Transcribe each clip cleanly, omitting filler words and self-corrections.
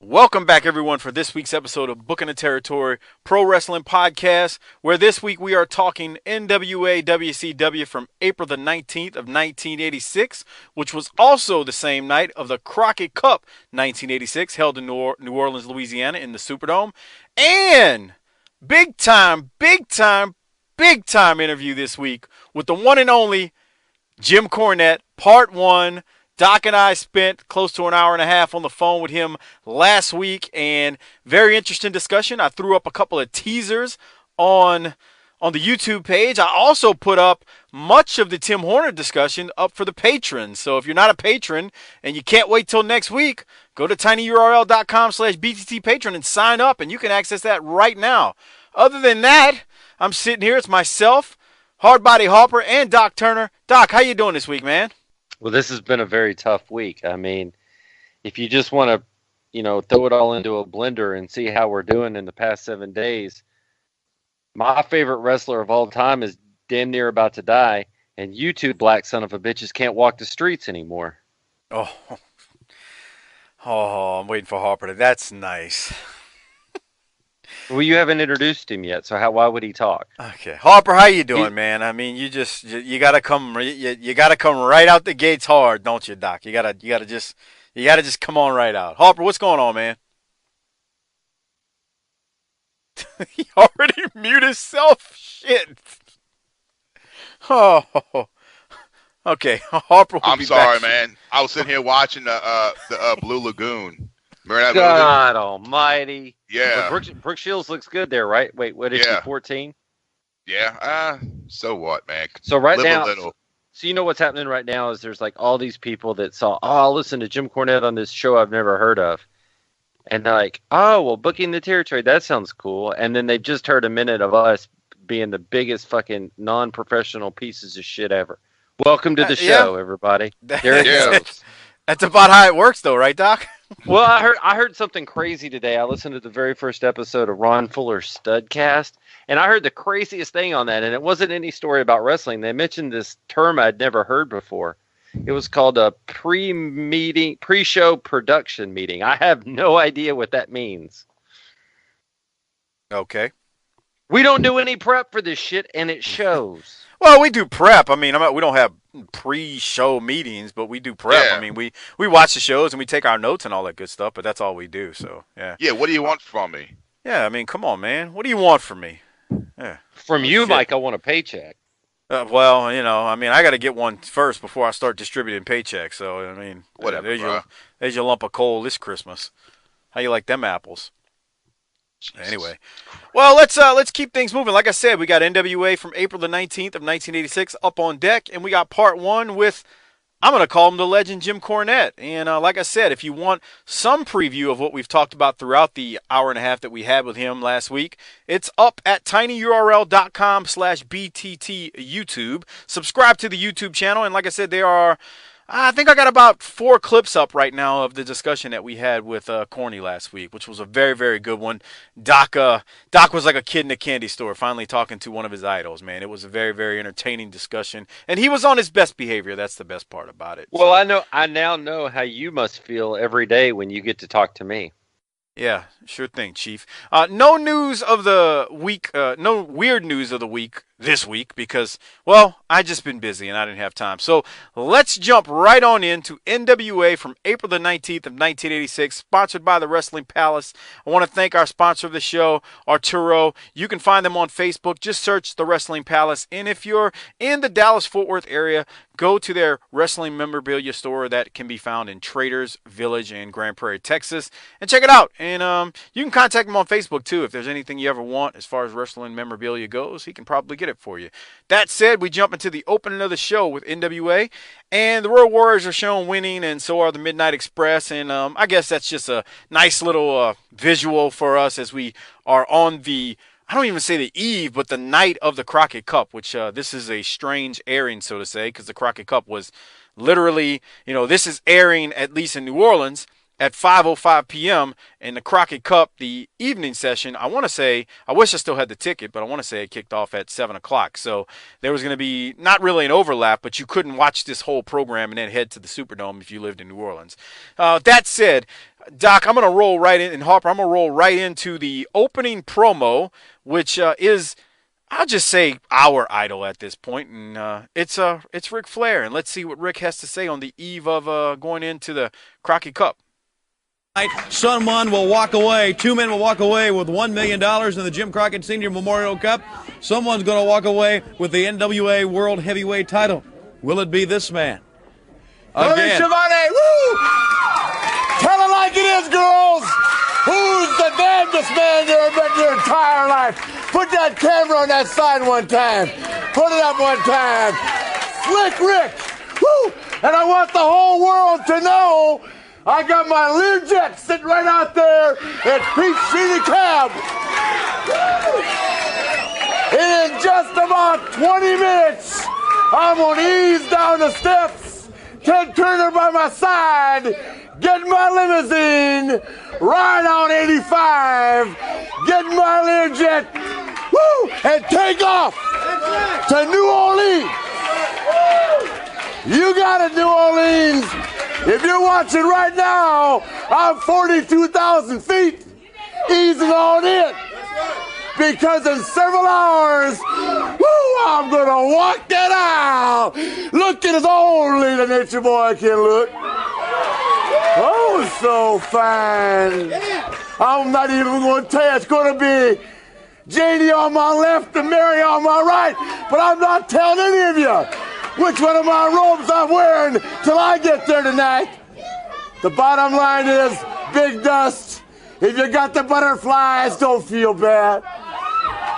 Welcome back, everyone, for this week's episode of Booking the Territory Pro Wrestling Podcast, where this week we are talking NWA WCW from April the 19th of 1986, which was also the same night of the Crockett Cup 1986, held in New Orleans, Louisiana in the Superdome, and big time interview this week with the one and only Jim Cornette, Part 1. Doc and I spent close to an hour and a half on the phone with him last week, and very interesting discussion. I threw up a couple of teasers on the YouTube page. I also put up much of the Tim Horner discussion up for the patrons. So if you're not a patron and you can't wait till next week, go to tinyurl.com/bttpatron and sign up, and you can access that right now. Other than that, I'm sitting here. It's myself, Hardbody Harper, and Doc Turner. Doc, how you doing this week, man? Well, this has been a very tough week. I mean, if you just want to, throw it all into a blender and see how we're doing in the past 7 days, my favorite wrestler of all time is damn near about to die, and you two black son of a bitches can't walk the streets anymore. Oh, I'm waiting for Harper. That's nice. Well, you haven't introduced him yet, so why would he talk? Okay, Harper, how you doing, man? I mean, you gotta come right out the gates hard, don't you, Doc? You gotta just come on right out. Harper, what's going on, man? He already muted himself. Shit. Oh, okay. Harper will I'm be sorry, back. man. I was sitting here watching the Blue Lagoon. Remember that God almighty. Yeah. Brooke Shields looks good there, right? Wait, what is she, 14? Yeah. So what, man? So right Little, now, little. so you know what's happening right now is there's like all these people that saw, I'll listen to Jim Cornette on this show I've never heard of. And they're like, oh, well, Booking the Territory, that sounds cool. And then they've just heard a minute of us being the biggest fucking non-professional pieces of shit ever. Welcome to the show, everybody. There it goes. That's about how it works, though, right, Doc? Well, I heard something crazy today. I listened to the very first episode of Ron Fuller's Studcast, and I heard the craziest thing on that, and it wasn't any story about wrestling. They mentioned this term I'd never heard before. It was called a pre-show production meeting. I have no idea what that means. Okay. We don't do any prep for this shit, and it shows. Well, we do prep. I mean, we don't have pre-show meetings, but we do prep. Yeah. I mean, we watch the shows and we take our notes and all that good stuff, but that's all we do. So, yeah. Yeah, what do you want from me? Yeah, I mean, come on, man. What do you want from me? Yeah. From you, Shit. Mike, I want a paycheck. Well, I mean, I got to get one first before I start distributing paychecks. So, I mean, Whatever, there's your lump of coal this Christmas. How you like them apples? Jesus. Anyway, well, let's keep things moving. Like I said, we got NWA from April the 19th of 1986 up on deck, and we got part 1 with, I'm going to call him the legend Jim Cornette. And like I said, if you want some preview of what we've talked about throughout the hour and a half that we had with him last week, it's up at tinyurl.com/BTT YouTube. Subscribe to the YouTube channel, and like I said, I think I got about 4 clips up right now of the discussion that we had with Corny last week, which was a very, very good one. Doc was like a kid in a candy store, finally talking to one of his idols, man. It was a very, very entertaining discussion, and he was on his best behavior. That's the best part about it. Well, I now know how you must feel every day when you get to talk to me. Yeah, sure thing, Chief. No news of the week, no weird news of the week this week because, well, I just been busy and I didn't have time. So let's jump right on into NWA from April the 19th of 1986, sponsored by the Wrestling Palace. I want to thank our sponsor of the show, Arturo. You can find them on Facebook. Just search the Wrestling Palace. And if you're in the Dallas-Fort Worth area, go to their wrestling memorabilia store that can be found in Traders Village in Grand Prairie, Texas, and check it out. And you can contact him on Facebook too. If there's anything you ever want as far as wrestling memorabilia goes, he can probably get it for you. That said, we jump into the opening of the show with NWA, and the Road Warriors are shown winning, and so are the Midnight Express. And I guess that's just a nice little visual for us as we are on the, I don't even say the eve, but the night of the Crockett Cup, which this is a strange airing, so to say, because the Crockett Cup was literally, this is airing, at least in New Orleans, at 5:05 p.m. in the Crockett Cup, the evening session. I want to say, I wish I still had the ticket, but I want to say it kicked off at 7 o'clock. So there was going to be not really an overlap, but you couldn't watch this whole program and then head to the Superdome if you lived in New Orleans. That said, Doc, I'm going to roll right in, and Harper, I'm going to roll right into the opening promo, which is, I'll just say, our idol at this point, and it's Ric Flair, and let's see what Ric has to say on the eve of going into the Crockett Cup. Someone will walk away, 2 men will walk away with $1 million in the Jim Crockett Senior Memorial Cup. Someone's going to walk away with the NWA World Heavyweight title. Will it be this man? Again. Woo! Tell it like it is, girls! Who's the damnedest man you ever met in your entire life? Put that camera on that sign one time. Put it up one time. Slick Rick! Woo! And I want the whole world to know I got my Learjet sitting right out there at Peach City Cab. And in just about 20 minutes, I'm going to ease down the steps, Ted Turner by my side, get my limousine, ride on 85, get my Learjet, woo, and take off to New Orleans. You got it, New Orleans. If you're watching right now, I'm 42,000 feet, easing on in. Because in several hours, woo, I'm going to walk that aisle. Looking as only the nature boy can look. Oh, so fine. I'm not even going to tell you it's going to be Janie on my left and Mary on my right. But I'm not telling any of you which one of my robes I'm wearing till I get there tonight. The bottom line is, Big Dust, if you got the butterflies, don't feel bad.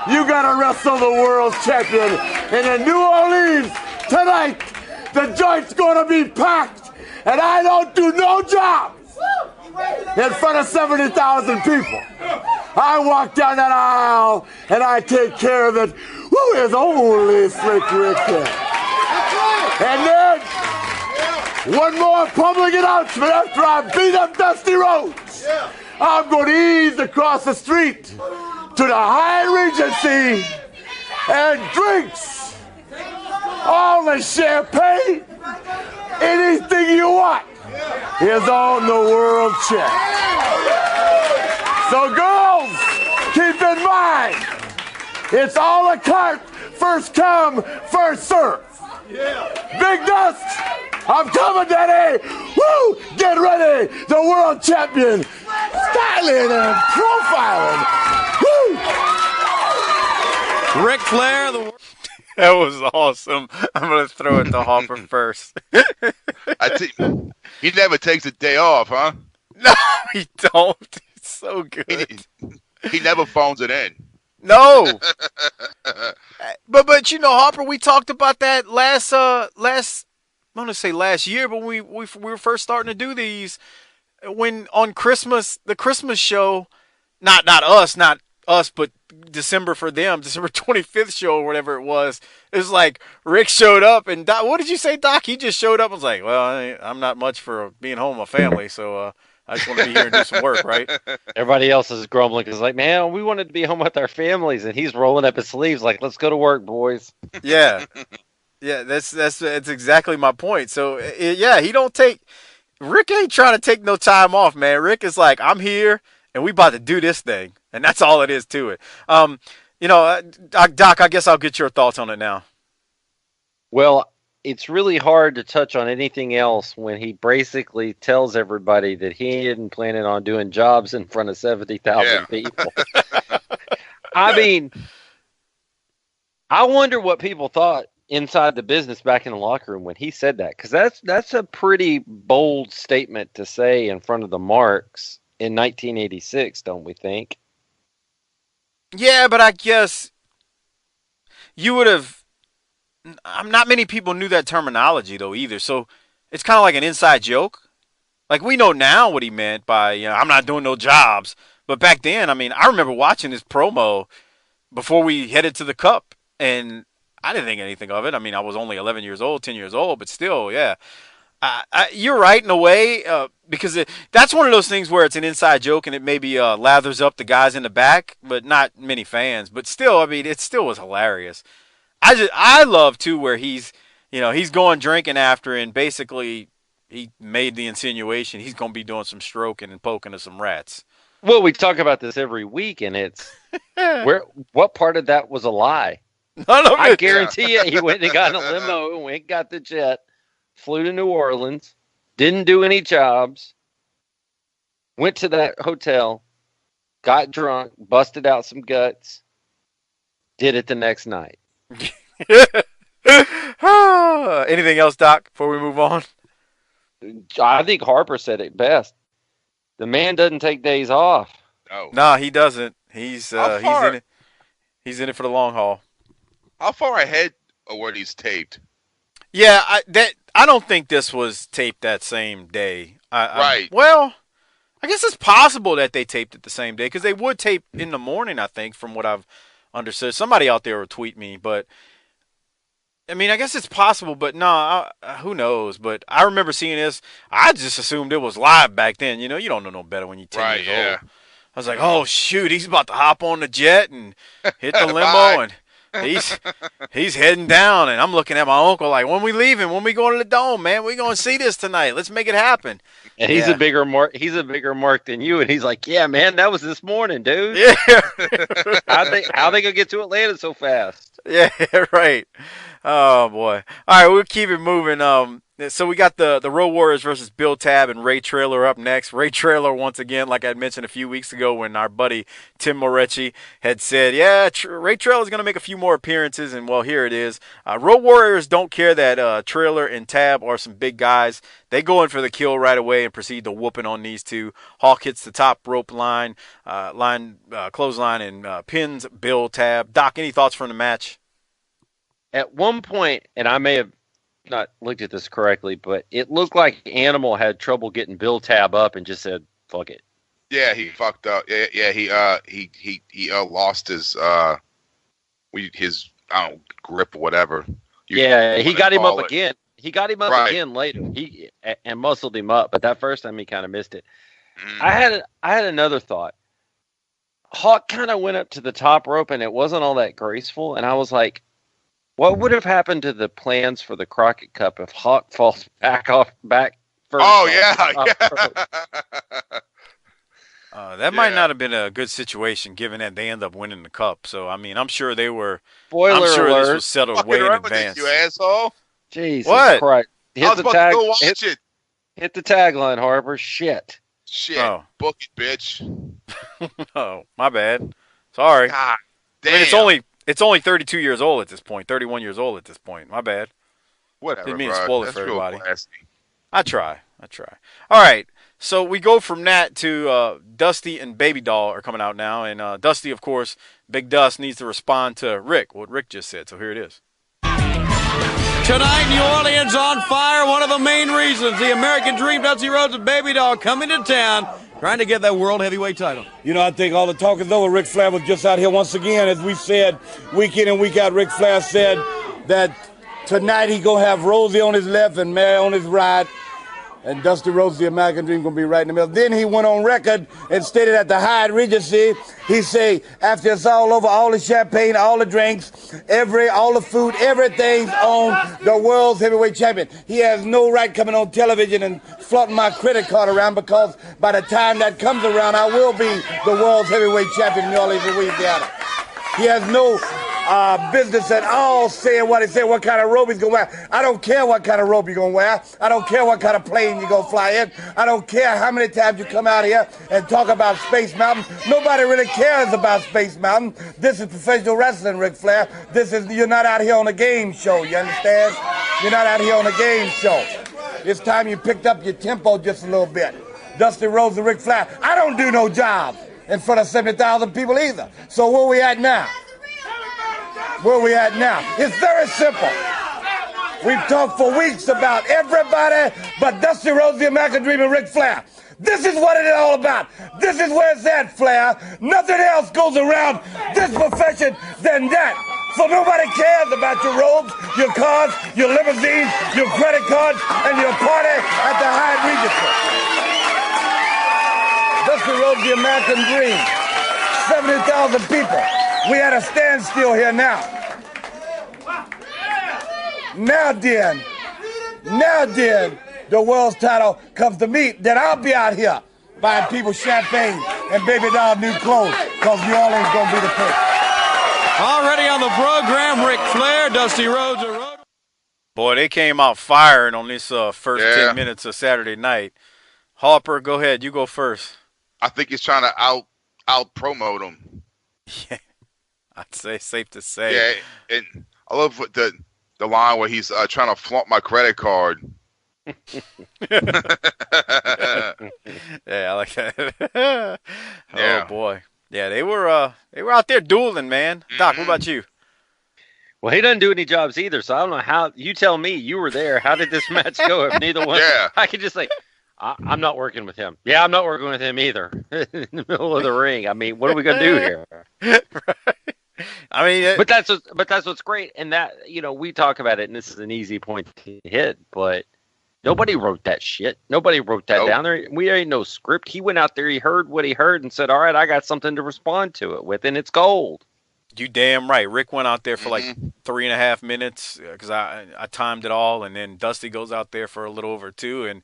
You got to wrestle the world champion. And in New Orleans tonight, the joint's going to be packed. And I don't do no job in front of 70,000 people. I walk down that aisle and I take care of it. Who is only Slick Rick can. And then, one more public announcement after I beat up Dusty Rhodes. I'm going to ease across the street to the High Regency and drinks all the champagne, anything you want is on the world check. So girls, keep in mind, it's a la carte, first come, first serve. Big Dust, I'm coming, Daddy. Woo! Get ready. The world champion, styling and profiling. Woo! Ric Flair, That was awesome. I'm going to throw it to Hopper first. He never takes a day off, huh? No, he don't. It's so good. He never phones it in. No. But you know, Harper, we talked about that last I want to say last year, but we were first starting to do these when on Christmas, the Christmas show, not us, but December for them, December 25th show or whatever it was like Rick showed up and Doc, what did you say, Doc? He just showed up and was like, well, I'm not much for being home with my family, so I just want to be here and do some work, right? Everybody else is grumbling because, like, man, we wanted to be home with our families, and he's rolling up his sleeves like, let's go to work, boys. Yeah, that's exactly my point. So yeah, Rick ain't trying to take no time off, man. Rick is like, I'm here, and we about to do this thing, and that's all it is to it. Doc, I guess I'll get your thoughts on it now. Well, it's really hard to touch on anything else when he basically tells everybody that he isn't planning on doing jobs in front of 70,000 people. I mean, I wonder what people thought inside the business back in the locker room when he said that, because that's a pretty bold statement to say in front of the Marks in 1986, don't we think? Yeah, but I guess you would have. Not many people knew that terminology though either, so it's kind of like an inside joke. Like, we know now what he meant by, I'm not doing no jobs, but back then, I mean, I remember watching this promo before we headed to the Cup, and I didn't think anything of it. I mean, I was only 11 years old, 10 years old, but still, yeah. You're right in a way, because that's one of those things where it's an inside joke and it maybe lathers up the guys in the back, but not many fans. But still, I mean, it still was hilarious. I love too where he's going drinking after, and basically he made the insinuation he's gonna be doing some stroking and poking of some rats. Well, we talk about this every week, and it's what part of that was a lie? None of it. I guarantee you, he went and got in a limo, went and got the jet, flew to New Orleans, didn't do any jobs, went to that hotel, got drunk, busted out some guts, did it the next night. Anything else, Doc, before we move on? I think Harper said it best. The man doesn't take days off. No, he doesn't. He's in it. He's in it for the long haul. How far ahead were these taped? Yeah, I don't think this was taped that same day. Right. Well, I guess it's possible that they taped it the same day because they would tape in the morning, I think, from what I've understood. Somebody out there will tweet me, but I mean, I guess it's possible, but no, who knows? But I remember seeing this. I just assumed it was live back then. You don't know no better when you're 10 years old. I was like, oh, shoot, he's about to hop on the jet and hit the limo, and he's heading down. And I'm looking at my uncle like, when we leaving? When we going to the Dome, man? We going to see this tonight. Let's make it happen. And he's a bigger mark. He's a bigger mark than you. And he's like, yeah, man, that was this morning, dude. Yeah. How they gonna get to Atlanta so fast? Yeah, right. Oh boy. All right, we'll keep it moving. So we got the Road Warriors versus Bill Tab and Ray Traylor up next. Ray Traylor, once again, like I mentioned a few weeks ago when our buddy Tim Morecci had said, yeah, Ray Traylor is going to make a few more appearances, and well, here it is. Road Warriors don't care that Traylor and Tab are some big guys. They go in for the kill right away and proceed to whooping on these two. Hawk hits the top rope clothesline, and pins Bill Tab. Doc, any thoughts from the match? At one point, and I may have not looked at this correctly, but it looked like Animal had trouble getting Bill Tab up and just said, "Fuck it." Yeah, he fucked up. Yeah, he lost his grip or whatever. He got him up again. He got him up again later. And muscled him up, but that first time he kind of missed it. I had another thought. Hawk kind of went up to the top rope and it wasn't all that graceful, and I was like, what would have happened to the plans for the Crockett Cup if Hawk falls back first? Oh, yeah. That might not have been a good situation given that they end up winning the cup. So, I mean, I'm sure they were. Spoiler I'm sure alert. This was settled way in advance. You asshole. Jesus what? Christ. I was about to go watch it. Hit the tagline, Harper. Shit. Oh. Book it, bitch. Oh, my bad. Sorry. God damn. I mean, it's only 32 years old at this point. 31 years old at this point. My bad. Whatever, Didn't mean to spoil it That's for everybody. classy. I try. All right. So we go from that to Dusty and Baby Doll are coming out now. And Dusty, of course, Big Dust needs to respond to Rick, what Rick just said. So here it is. Tonight, New Orleans on fire. One of the main reasons the American Dream, Dusty Rhodes and Baby Doll coming to town, trying to get that World Heavyweight title. I think all the talk is over. Ric Flair was just out here once again. As we said, week in and week out, Ric Flair said that tonight he going to have Rosie on his left and Mary on his right. And Dusty Rhodes, the American Dream, going to be right in the middle. Then he went on record and stated at the Hyatt Regency, he say, after it's all over, all the champagne, all the drinks, all the food, everything's on the world's heavyweight champion. He has no right coming on television and flaunting my credit card around, because by the time that comes around, I will be the world's heavyweight champion in New Orleans, Louisiana. He has no business at all saying what he said, what kind of robe he's going to wear. I don't care what kind of robe you're going to wear. I don't care what kind of plane you're going to fly in. I don't care how many times you come out here and talk about Space Mountain. Nobody really cares about Space Mountain. This is professional wrestling, Ric Flair. You're not out here on a game show, you understand? You're not out here on a game show. It's time you picked up your tempo just a little bit. Dusty Rhodes and Ric Flair, I don't do no job in front of 70,000 people either. So where we at now? It's very simple. We've talked for weeks about everybody but Dusty Rhodes, the American Dream, and Ric Flair. This is what it is all about. This is where it's at, Flair. Nothing else goes around this profession than that. So nobody cares about your robes, your cars, your limousines, your credit cards, and your party at the Hyatt Regency. Dusty Rhodes, the American dream. 70,000 people. We at a standstill here now. Now then, the world's title comes to me, then I'll be out here buying people champagne and baby doll new clothes, because New Orleans gonna be the place. Already on the program, Ric Flair, Dusty Rhodes. Boy, they came out firing on this first 10 minutes of Saturday night. Harper, go ahead. You go first. I think he's trying to out promote him. Yeah, I'd say safe to say. Yeah, and I love the line where he's trying to flaunt my credit card. Yeah, I like that. Yeah. Oh boy, yeah, they were out there dueling, man. Doc, what about you? Well, he doesn't do any jobs either, so I don't know how. You tell me. You were there. How did this match go? If neither one, Yeah. I could just say, I'm not working with him. Yeah, I'm not working with him either. In the middle of the ring. I mean, what are we gonna do here? Right. I mean, But that's what's great, and that we talk about it, and this is an easy point to hit, but nobody wrote that shit. Nobody wrote that down there. We ain't no script. He went out there, he heard what he heard, and said, "All right, I got something to respond to it with, and it's gold." you damn right. Rick went out there for like 3.5 minutes because I timed it all, and then Dusty goes out there for a little over 2, and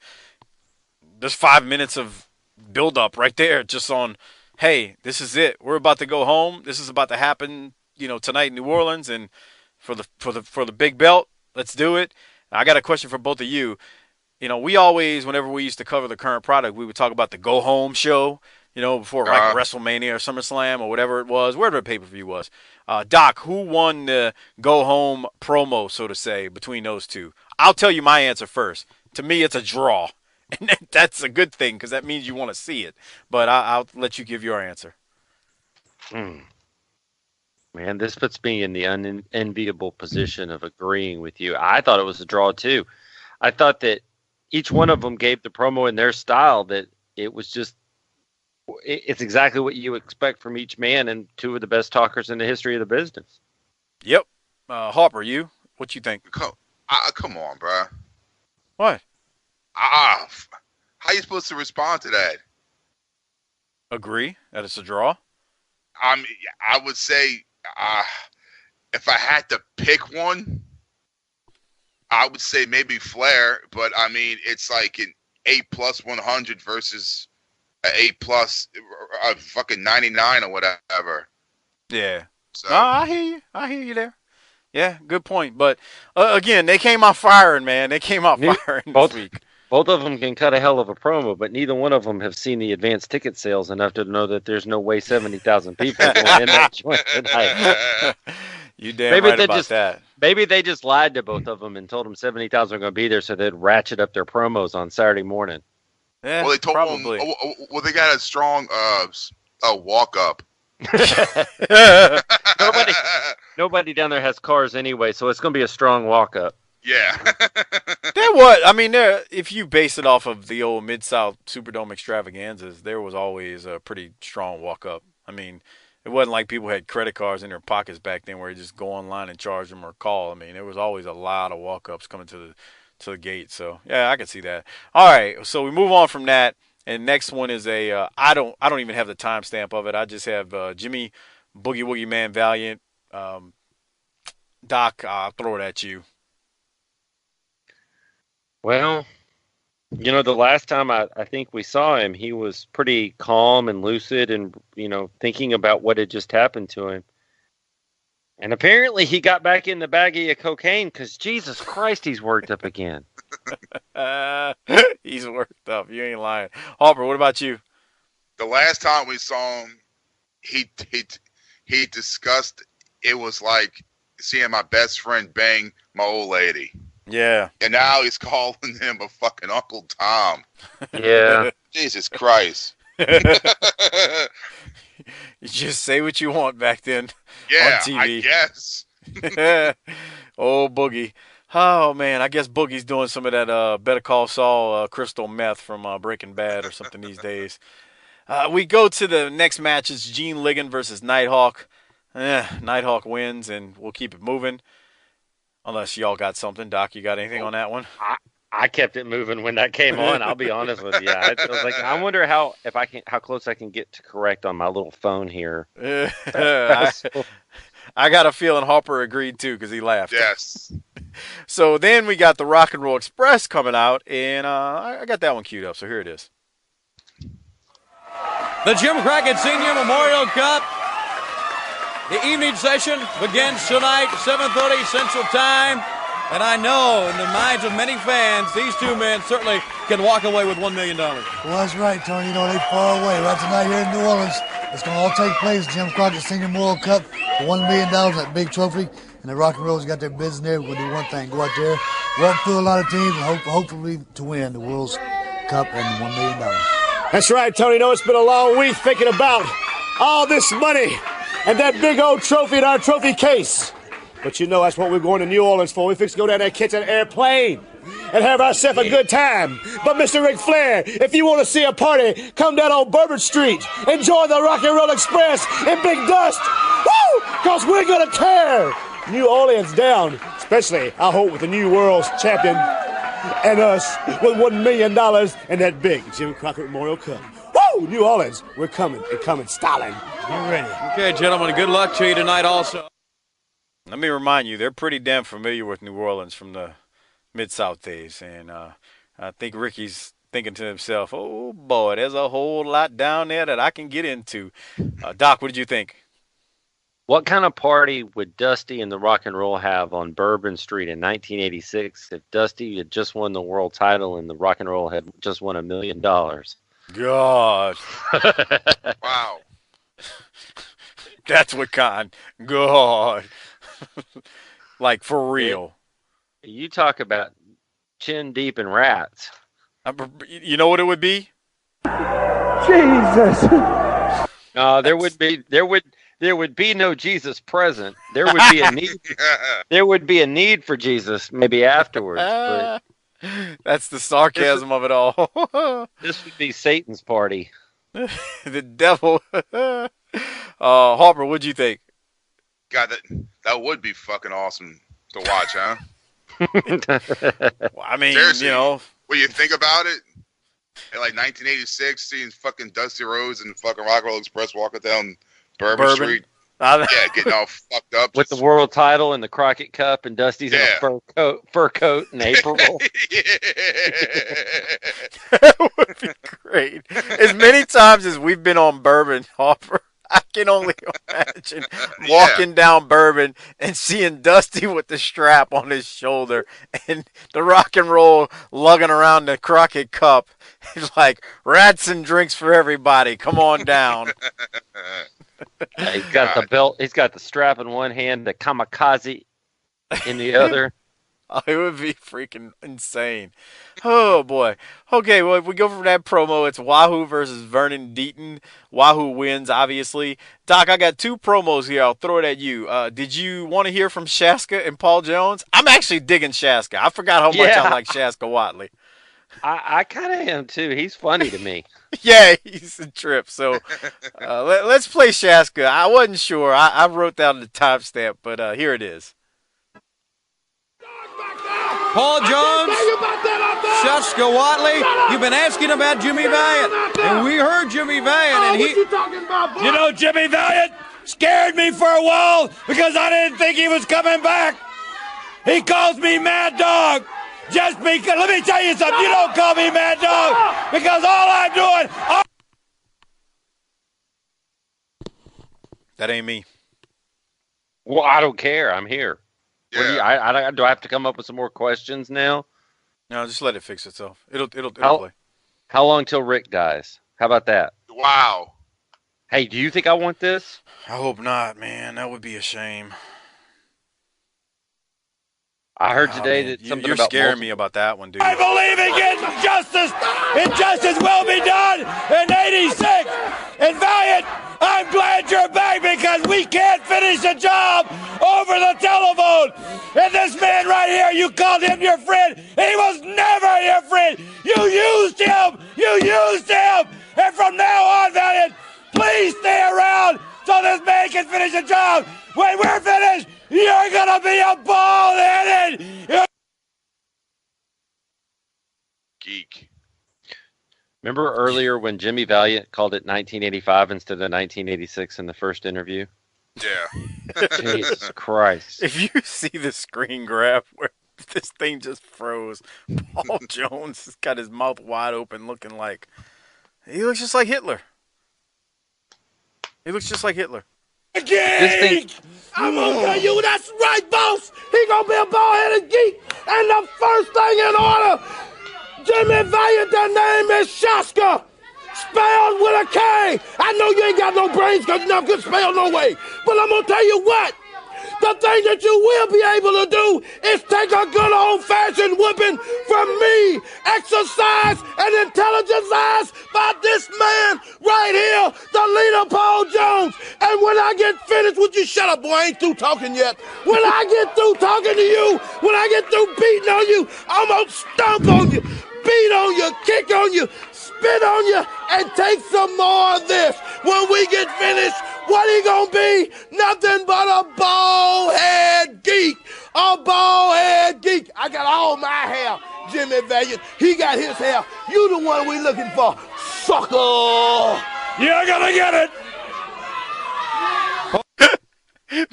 there's 5 minutes of build up right there, just on, hey, this is it. We're about to go home. This is about to happen, tonight in New Orleans, and for the big belt, let's do it. I got a question for both of you. We always, whenever we used to cover the current product, we would talk about the go home show, before like WrestleMania or SummerSlam or whatever it was, wherever the pay-per-view was. Doc, who won the go home promo, so to say, between those two? I'll tell you my answer first. To me, it's a draw. And that's a good thing because that means you want to see it. But I'll let you give your answer. Man, this puts me in the unenviable position of agreeing with you. I thought it was a draw, too. I thought that each one of them gave the promo in their style, that it was just, it's exactly what you expect from each man, and two of the best talkers in the history of the business. Yep. Harper, what you think? Come on, bro. What? How you supposed to respond to that? Agree that it's a draw? I would say if I had to pick one, I would say maybe Flair, but I mean, it's like an 8+ 100 versus an 8+ fucking 99 or whatever. Yeah. So. No, I hear you there. Yeah, good point. But again, they came out firing, man. They came out firing this week. Both of them can cut a hell of a promo, but neither one of them have seen the advanced ticket sales enough to know that there's no way 70,000 people are going in that joint tonight. You damn right about that. Maybe they just lied to both of them and told them 70,000 are going to be there, so they'd ratchet up their promos on Saturday morning. Yeah, well, they told probably. them. Well, they got a strong walk up. Nobody down there has cars anyway, so it's going to be a strong walk up. Yeah. If you base it off of the old Mid-South Superdome extravaganzas, there was always a pretty strong walk-up. I mean, it wasn't like people had credit cards in their pockets back then where you just go online and charge them or call. I mean, there was always a lot of walk-ups coming to the gate. So, yeah, I could see that. All right, so we move on from that, and next one is I don't even have the timestamp of it. I just have Jimmy Boogie Woogie Man Valiant. Doc, I'll throw it at you. Well, the last time I think we saw him, he was pretty calm and lucid and, thinking about what had just happened to him. And apparently he got back in the baggie of cocaine because, Jesus Christ, he's worked up again. He's worked up. You ain't lying. Harper, what about you? The last time we saw him, he discussed it was like seeing my best friend bang my old lady. Yeah. And now he's calling him a fucking Uncle Tom. Yeah. Jesus Christ. You just say what you want back then Yeah, on TV. I guess. Oh, Boogie. Oh, man, I guess Boogie's doing some of that Better Call Saul crystal meth from Breaking Bad or something these days. We go to the next match. It's Gene Ligon versus Nighthawk. Nighthawk wins, and we'll keep it moving. Unless y'all got something. Doc, you got anything on that one? I kept it moving when that came on. I'll be honest with you. I was like, I wonder how close I can get to correct on my little phone here. I got a feeling Harper agreed too because he laughed. Yes. So then we got the Rock and Roll Express coming out, and I got that one queued up. So here it is. The Jim Crockett Senior Memorial Cup. The evening session begins tonight, 7:30 Central Time. And I know in the minds of many fans, these two men certainly can walk away with $1 million. Well, that's right, Tony. You know, they far away. Right tonight here in New Orleans, it's going to all take place. Jim Crockett Senior Memorial Cup, $1 million, that big trophy. And the Rock and Roll's got their business there. We're going to do one thing, go out there, walk through a lot of teams, and hopefully to win the World's Cup and $1 million. That's right, Tony. You know, it's been a long week thinking about all this money and that big old trophy in our trophy case. But you know that's what we're going to New Orleans for. We fix to go down there and catch an airplane and have ourselves a good time. But Mr. Ric Flair, if you want to see a party, come down on Bourbon Street. Enjoy the Rock and Roll Express in Big Dust. Woo! Because we're going to tear New Orleans down. Especially, I hope, with the new world's champion and us with $1 million and that big Jim Crockett Memorial Cup. Woo! New Orleans, we're coming and coming styling. You ready? Okay, gentlemen, good luck to you tonight also. Let me remind you, they're pretty damn familiar with New Orleans from the Mid-South days. And I think Ricky's thinking to himself, oh, boy, there's a whole lot down there that I can get into. Doc, what did you think? What kind of party would Dusty and the Rock and Roll have on Bourbon Street in 1986 if Dusty had just won the world title and the Rock and Roll had just won $1 million? God. Wow. That's what kind. God. Like, for real. You talk about chin deep in rats. You know what it would be? Jesus. There would be no Jesus present. There would be a need. There would be a need for Jesus maybe afterwards. But that's the sarcasm of it all. this would be Satan's party. The devil. Harper, what'd you think? God, that would be fucking awesome to watch, huh? Well, I mean, seriously, you know. When you think about it, in like 1986, seeing fucking Dusty Rhodes and fucking Rock and Roll Express walking down Bourbon Street. Yeah, getting all fucked up. With the world title and the Crockett Cup and Dusty's in a fur coat in April. That would be great. As many times as we've been on Bourbon, Harper, I can only imagine walking down Bourbon and seeing Dusty with the strap on his shoulder and the Rock and Roll lugging around the Crockett Cup. It's like, rats and drinks for everybody. Come on down. He's got the belt. He's got the strap in one hand, the kamikaze in the other. Oh, it would be freaking insane. Oh, boy. Okay, well, if we go from that promo, it's Wahoo versus Vernon Deaton. Wahoo wins, obviously. Doc, I got two promos here. I'll throw it at you. Did you want to hear from Shaska and Paul Jones? I'm actually digging Shaska. I forgot how much I like Shaska Whatley. I kind of am, too. He's funny to me. Yeah, he's a trip. So let's play Shaska. I wasn't sure. I wrote down the timestamp, but here it is. Paul Jones, Shaska Whatley, you've been asking about Jimmy Valiant, and we heard Jimmy Valiant, and he... You know, Jimmy Valiant scared me for a while because I didn't think he was coming back. He calls me Mad Dog just because... Let me tell you something. You don't call me Mad Dog because all I'm doing... That ain't me. Well, I don't care. I'm here. Yeah. Do I have to come up with some more questions now? No, just let it fix itself. It'll play. How long till Rick dies? How about that? Wow. Hey, do you think I want this? I hope not, man. That would be a shame. I heard today that something you're about scaring me about that one, dude. I believe in justice. Injustice will be done in 86. And Valiant, I'm glad you're back because we can't finish the job over the telephone. And this man right here, you called him your friend. He was never your friend. You used him. You used him. And from now on, Valiant, please stay around so this man I can finish the job. When we're finished, you're gonna be a bald-headed. Geek. Remember earlier when Jimmy Valiant called it 1985 instead of 1986 in the first interview? Yeah. Jesus Christ. If you see the screen grab where this thing just froze, Paul Jones has got his mouth wide open looking like he looks just like Hitler. He looks just like Hitler. Geek! I'm gonna tell you that's right, boss. He gonna be a bald-headed geek. And the first thing in order, Jimmy Valiant, the name is Shaska. Spelled with a K. I know you ain't got no brains because you're not good spell no way. But I'm going to tell you what. The thing that you will be able to do is take a good old-fashioned whooping from me. Exercise and intelligence by this man right here, the leader, Paul Jones. And when I get finished with you, shut up, boy, I ain't through talking yet. When I get through talking to you, when I get through beating on you, I'm going to stomp on you, beat on you, kick on you, spit on you, and take some more of this. When we get finished, what he gonna be? Nothing but a bald-head geek. A bald-head geek. I got all my hair, Jimmy Valiant. He got his hair. You the one we looking for. Sucker. You're gonna get it.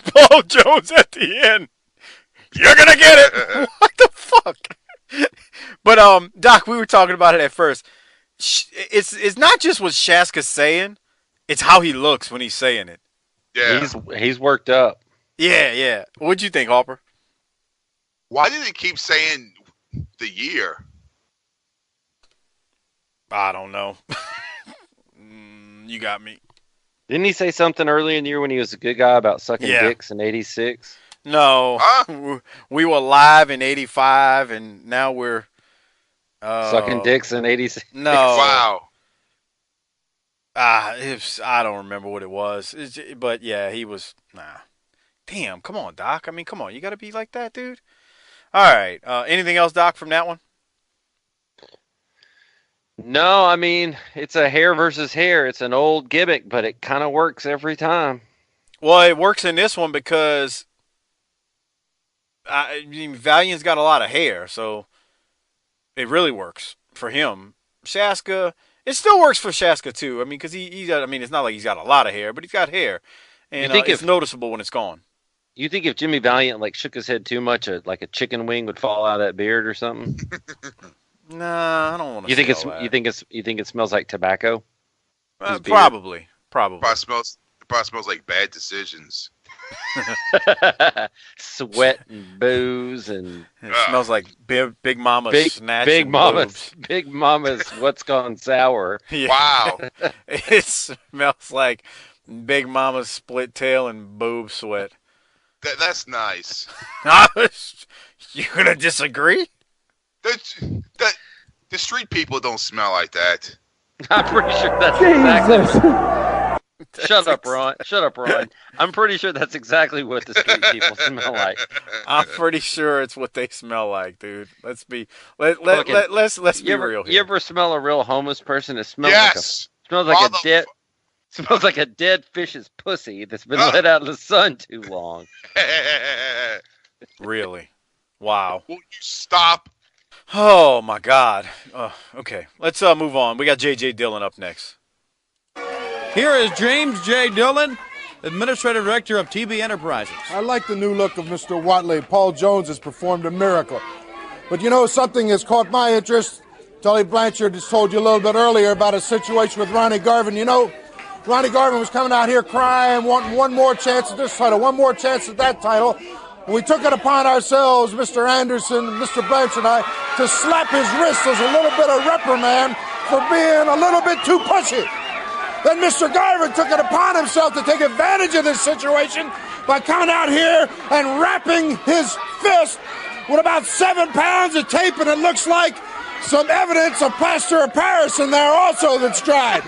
Paul Jones at the end. You're gonna get it. What the fuck? But Doc, we were talking about it at first. It's not just what Shaska's saying, it's how he looks when he's saying it. Yeah. He's worked up. Yeah. What'd you think, Harper? Why did he keep saying the year? I don't know. You got me. Didn't he say something early in the year when he was a good guy about sucking dicks in 86? No. Huh? We were live in 85, and now we're... sucking dicks in 86? No. Wow. I don't remember what it was. But, yeah, he was... Nah. Damn, come on, Doc. I mean, come on. You got to be like that, dude? All right. Anything else, Doc, from that one? No, I mean, it's a hair versus hair. It's an old gimmick, but it kind of works every time. Well, it works in this one because Valiant's got a lot of hair, so it really works for him. Shaska, it still works for Shaska too. I mean, because he's got, I mean, it's not like he's got a lot of hair, but he's got hair, and it's noticeable when it's gone. You think if Jimmy Valiant like shook his head too much, like a chicken wing would fall out of that beard or something? Nah, I don't want to. You think it smells like tobacco? Probably. Probably smells like bad decisions. Sweat and booze and it smells like Big Mama's snatching Big Mama's what's gone sour. Yeah. Wow. It smells like Big Mama's split tail and boob sweat. That's nice. You gonna disagree? The street people don't smell like that. I'm pretty sure that's exactly. Shut up, Ron. I'm pretty sure that's exactly what the street people smell like. I'm pretty sure it's what they smell like, dude. Let's be real here. You ever smell a real homeless person? It smells Yes. Smells like a dead fish's pussy that's been let out in the sun too long. Really? Wow. Will you stop? Oh my God. Okay, let's move on. We got J.J. Dillon up next. Here is James J. Dillon, Administrative Director of TB Enterprises. I like the new look of Mr. Whatley. Paul Jones has performed a miracle. But you know, something has caught my interest. Tully Blanchard has told you a little bit earlier about a situation with Ronnie Garvin. You know, Ronnie Garvin was coming out here crying, wanting one more chance at this title, one more chance at that title. We took it upon ourselves, Mr. Anderson, Mr. Blanchard and I, to slap his wrist as a little bit of reprimand for being a little bit too pushy. Then Mr. Garvin took it upon himself to take advantage of this situation by coming out here and wrapping his fist with about 7 pounds of tape, and it looks like some evidence of plaster of Paris in there also that's dried.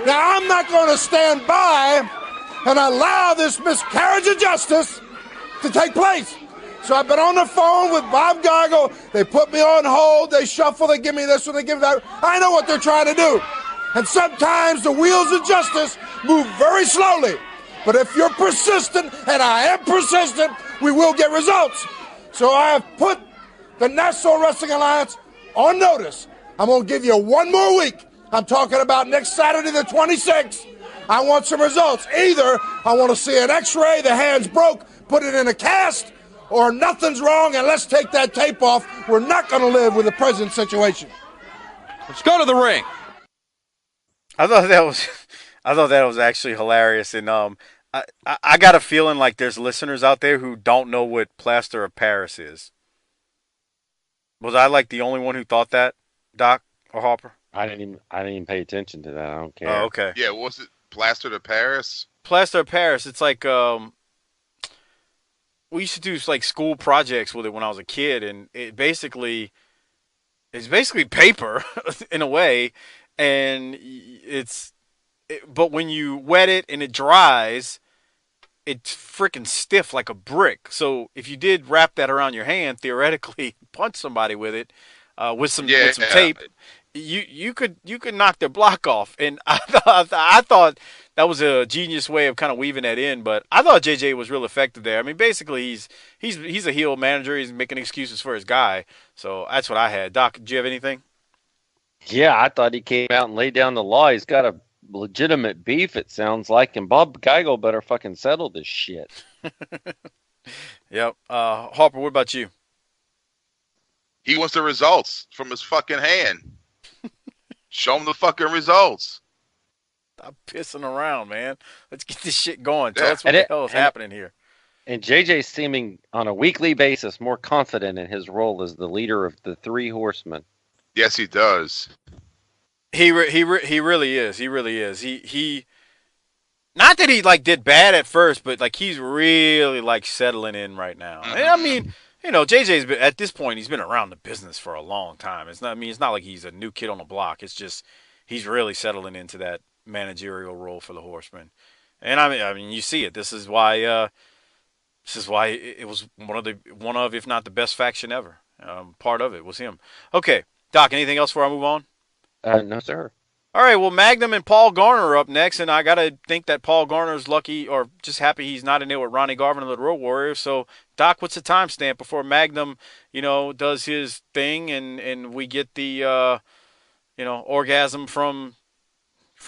Now, I'm not going to stand by and allow this miscarriage of justice to take place. So I've been on the phone with Bob Gargle. They put me on hold. They shuffle. They give me this one. They give me that. I know what they're trying to do. And sometimes the wheels of justice move very slowly. But if you're persistent, and I am persistent, we will get results. So I have put the National Wrestling Alliance on notice. I'm going to give you one more week. I'm talking about next Saturday the 26th. I want some results. Either I want to see an x-ray, the hand's broke, put it in a cast, or nothing's wrong and let's take that tape off. We're not going to live with the present situation. Let's go to the ring. I thought that was actually hilarious, and I got a feeling like there's listeners out there who don't know what plaster of Paris is. Was I like the only one who thought that, Doc or Hopper? I didn't even pay attention to that. I don't care. Oh, okay. Yeah, what's it? Plaster to Paris? Plaster of Paris. It's like we used to do like school projects with it when I was a kid, and it's basically paper in a way, and but when you wet it and it dries, it's freaking stiff like a brick. So if you did wrap that around your hand, theoretically punch somebody with it, with some tape, you could knock their block off. And I thought that was a genius way of kind of weaving that in. But I thought JJ was real effective there. I mean, basically he's a heel manager. He's making excuses for his guy. So that's what I had. Doc, do you have anything? Yeah, I thought he came out and laid down the law. He's got a legitimate beef, it sounds like, and Bob Geigel better fucking settle this shit. Yep. Harper, what about you? He wants the results from his fucking hand. Show him the fucking results. Stop pissing around, man. Let's get this shit going. Tell us what the hell is happening here. And JJ's seeming on a weekly basis more confident in his role as the leader of the Three Horsemen. Yes, he does. He really is. He really is. He not that he like did bad at first, but like he's really like settling in right now. Mm-hmm. And I mean, you know, JJ's been, at this point he's been around the business for a long time. It's not like he's a new kid on the block. It's just he's really settling into that managerial role for the Horsemen. And I mean you see it. This is why it was one of if not the best faction ever. Part of it was him. Okay, Doc, anything else before I move on? No, sir. All right, well, Magnum and Paul Garner are up next, and I got to think that Paul Garner's lucky or just happy he's not in there with Ronnie Garvin and the Road Warriors. So, Doc, what's the timestamp before Magnum, does his thing and we get the, orgasm from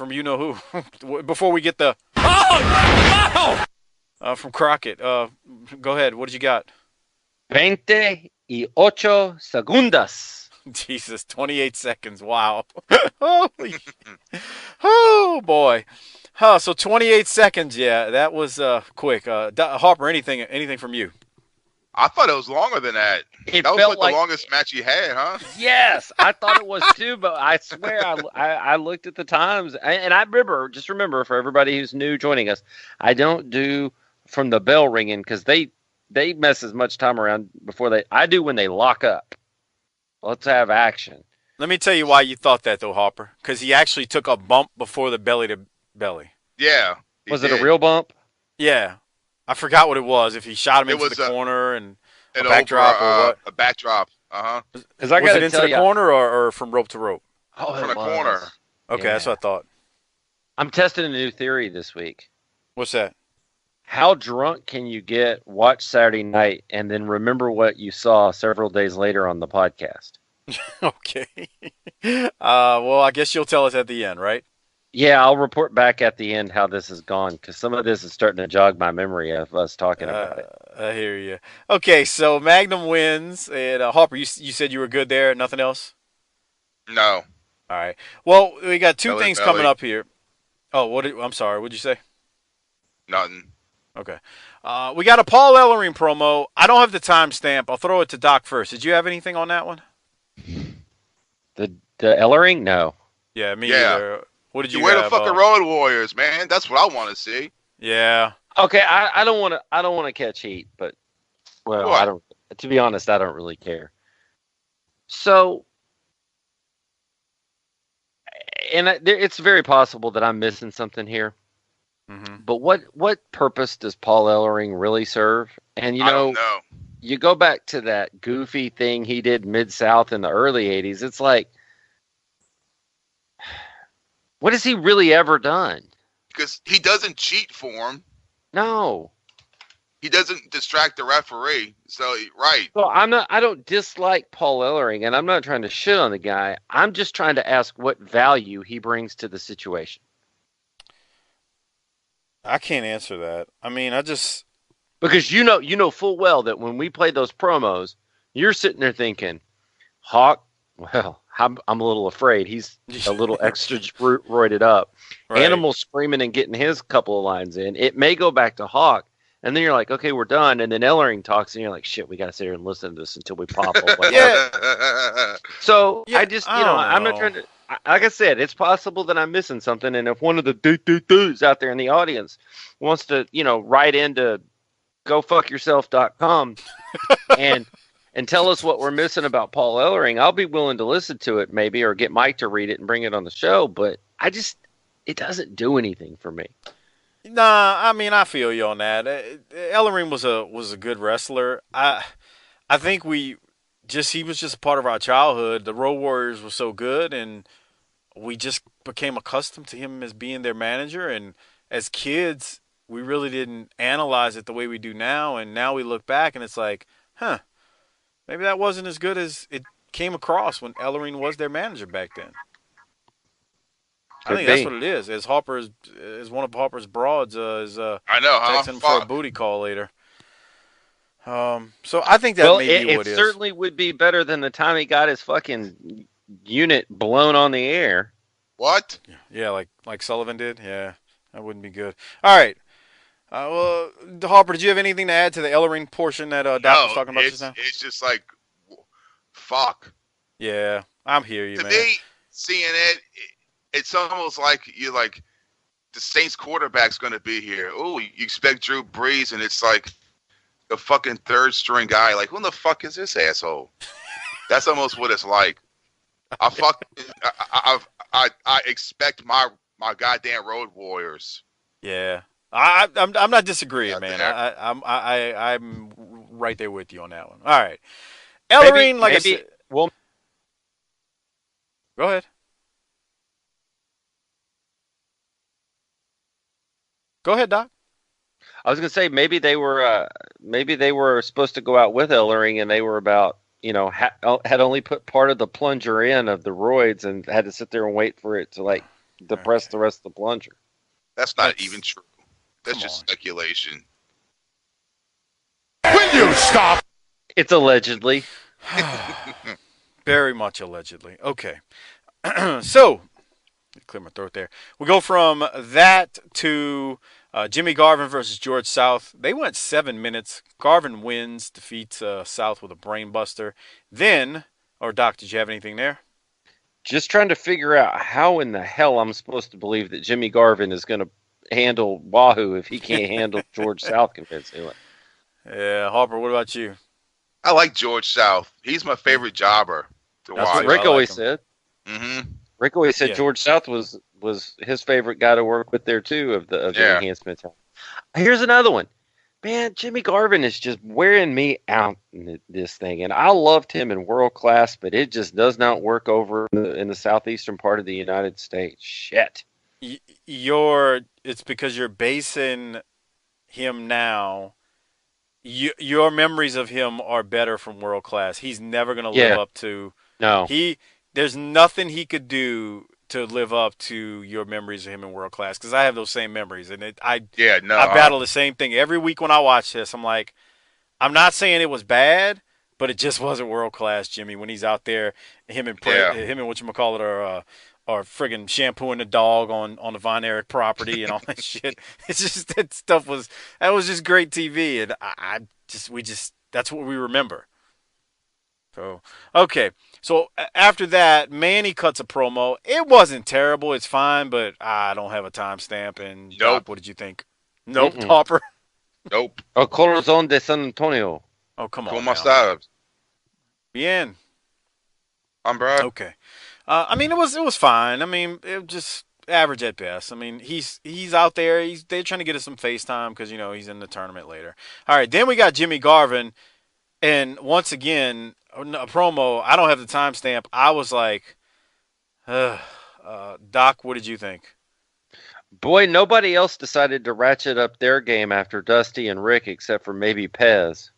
you-know-who? Before we get the... from Crockett. Go ahead. What did you got? 28 segundos. Jesus, 28 seconds. Wow. Holy. Oh, boy. So 28 seconds. Yeah, that was quick. Harper, anything from you? I thought it was longer than that. It that was felt like the longest match he had, huh? Yes, I thought it was too, but I swear I looked at the times, and I remember for everybody who's new joining us, I don't do from the bell ringing because they mess as much time around I do when they lock up. Let's have action. Let me tell you why you thought that, though, Harper. Because he actually took a bump before the belly to belly. Yeah. Was it a real bump? Yeah. I forgot what it was. If he shot him into the corner and a backdrop or what? A backdrop. Uh-huh. Was it into the corner or from rope to rope? Oh, from the corner. Okay, that's what I thought. I'm testing a new theory this week. What's that? How drunk can you get, watch Saturday night, and then remember what you saw several days later on the podcast? Okay. Well, I guess you'll tell us at the end, right? Yeah, I'll report back at the end how this has gone, because some of this is starting to jog my memory of us talking about it. I hear you. Okay, so Magnum wins, and Harper, you said you were good there, nothing else? No. All right. Well, we got two things coming up here. Oh, I'm sorry, what'd you say? Nothing. Okay. We got a Paul Ellering promo. I don't have the timestamp. I'll throw it to Doc first. Did you have anything on that one? The Ellering? No. Yeah, me either. What did you Where the fucking Road Warriors, man? That's what I want to see. Yeah. Okay, I don't want to catch heat, but I don't. To be honest, I don't really care. So, and it's very possible that I'm missing something here. Mm-hmm. But what purpose does Paul Ellering really serve? And I don't know. You go back to that goofy thing he did Mid-South in the early 80s. It's like, what has he really ever done? Because he doesn't cheat for him. No. He doesn't distract the referee. So, right. So I don't dislike Paul Ellering, and I'm not trying to shit on the guy. I'm just trying to ask what value he brings to the situation. I can't answer that. I mean, because you know full well that when we play those promos, you're sitting there thinking, Hawk, well, I'm a little afraid. He's a little extra roided up. Right. Animal screaming and getting his couple of lines in. It may go back to Hawk, and then you're like, okay, we're done. And then Ellering talks, and you're like, shit, we got to sit here and listen to this until we pop. Yeah. So Yeah, I just, I'm not trying to. Like I said, it's possible that I'm missing something, and if one of the dudes out there in the audience wants to, write into gofuckyourself.com and tell us what we're missing about Paul Ellering, I'll be willing to listen to it maybe, or get Mike to read it and bring it on the show. But it doesn't do anything for me. Nah, I mean, I feel you on that. Ellering was a good wrestler. I think he was just a part of our childhood. The Road Warriors were so good, and we just became accustomed to him as being their manager. And as kids, we really didn't analyze it the way we do now. And now we look back, and it's like, maybe that wasn't as good as it came across when Ellering was their manager back then. I think that's what it is. As one of Harper's broads is I know, texting him for a booty call later. So I think that may be what it is. It certainly would be better than the time he got his fucking unit blown on the air. What? Yeah, like Sullivan did. Yeah, that wouldn't be good. All right. Well, Harper, did you have anything to add to the Ellering portion that Doc was talking about just now? It's just like, fuck. Yeah, I'm here, man. To me, seeing it, it's almost like you're like, the Saints quarterback's going to be here. Oh, you expect Drew Brees, and it's like the fucking third string guy. Like, who the fuck is this asshole? That's almost what it's like. I expect my goddamn Road Warriors. Yeah. I'm not disagreeing, man. I'm right there with you on that one. All right, Ellering, I said. Well, go ahead. Go ahead, Doc. I was gonna say maybe they were supposed to go out with Ellering, and they were about had only put part of the plunger in of the roids and had to sit there and wait for it to depress the rest of the plunger. That's not even true. That's just speculation. Will you stop? It's allegedly. Very much allegedly. Okay. So, clear my throat there. We go from that to Jimmy Garvin versus George South. They went 7 minutes. Garvin wins, defeats South with a brain buster. Then, Doc, did you have anything there? Just trying to figure out how in the hell I'm supposed to believe that Jimmy Garvin is going to handle Wahoo if he can't handle George South convincingly. Yeah, Harper, what about you? I like George South. He's my favorite jobber to watch. That's what Rick always said. Mm-hmm. Rick always said George South was his favorite guy to work with there too of the enhancement. Here's another one. Man, Jimmy Garvin is just wearing me out in this thing, and I loved him in World Class, but it just does not work over in the southeastern part of the United States. Shit. It's because you're basing him now. Your memories of him are better from World Class. He's never going to live up to. No. There's nothing he could do to live up to your memories of him in World Class, because I have those same memories, and I battle the same thing every week when I watch this. I'm like, I'm not saying it was bad, but it just wasn't World Class Jimmy when he's out there. Him and whatchamacallit are friggin' shampooing the dog on the Von Erich property and all that shit. It's just that was just great TV, and that's what we remember. So okay. So after that, Manny cuts a promo. It wasn't terrible. It's fine, but I don't have a timestamp. And nope. Doc, what did you think? Nope, Hopper. Nope. El Corazon de San Antonio. Oh, come on. ¿Cómo estás? Bien. I'm Brad. Okay. I mean, it was fine. I mean, it was just average at best. I mean, he's out there. They're trying to get us some FaceTime because he's in the tournament later. All right. Then we got Jimmy Garvin, and once again, a promo. I don't have the timestamp. I was like, Doc, what did you think? Boy, nobody else decided to ratchet up their game after Dusty and Rick, except for maybe Pez.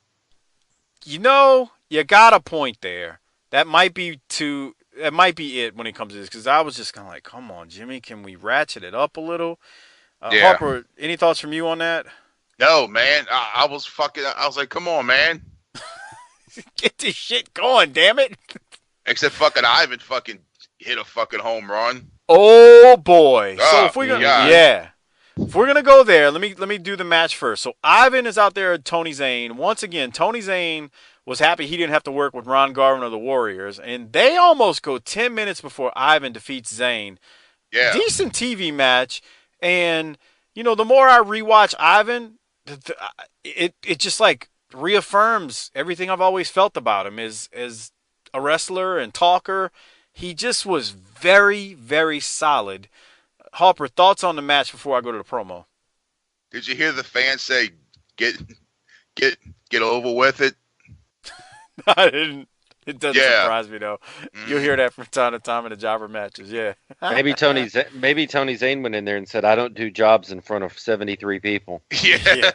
You know, you got a point there. That might be it when it comes to this, because I was just kind of like, come on, Jimmy, can we ratchet it up a little? Yeah. Harper, any thoughts from you on that? No, man. I was like, come on, man. Get this shit going, damn it. Except fucking Ivan fucking hit a fucking home run. Oh boy. So if we're gonna God. if we're gonna go there, let me do the match first. So Ivan is out there at Tony Zane. Once again, Tony Zane was happy he didn't have to work with Ron Garvin or the Warriors, and they almost go 10 minutes before Ivan defeats Zane. Yeah. Decent TV match, and you know, the more I rewatch Ivan, it just like reaffirms everything I've always felt about him as a wrestler and talker. He just was very, very solid. Harper, thoughts on the match before I go to the promo? Did you hear the fans say, "Get over with it"? I didn't. It doesn't Yeah. surprise me though. You'll hear that from time to time in the jobber matches. Yeah. Maybe Tony Zane went in there and said, "I don't do jobs in front of 73 people." Yeah.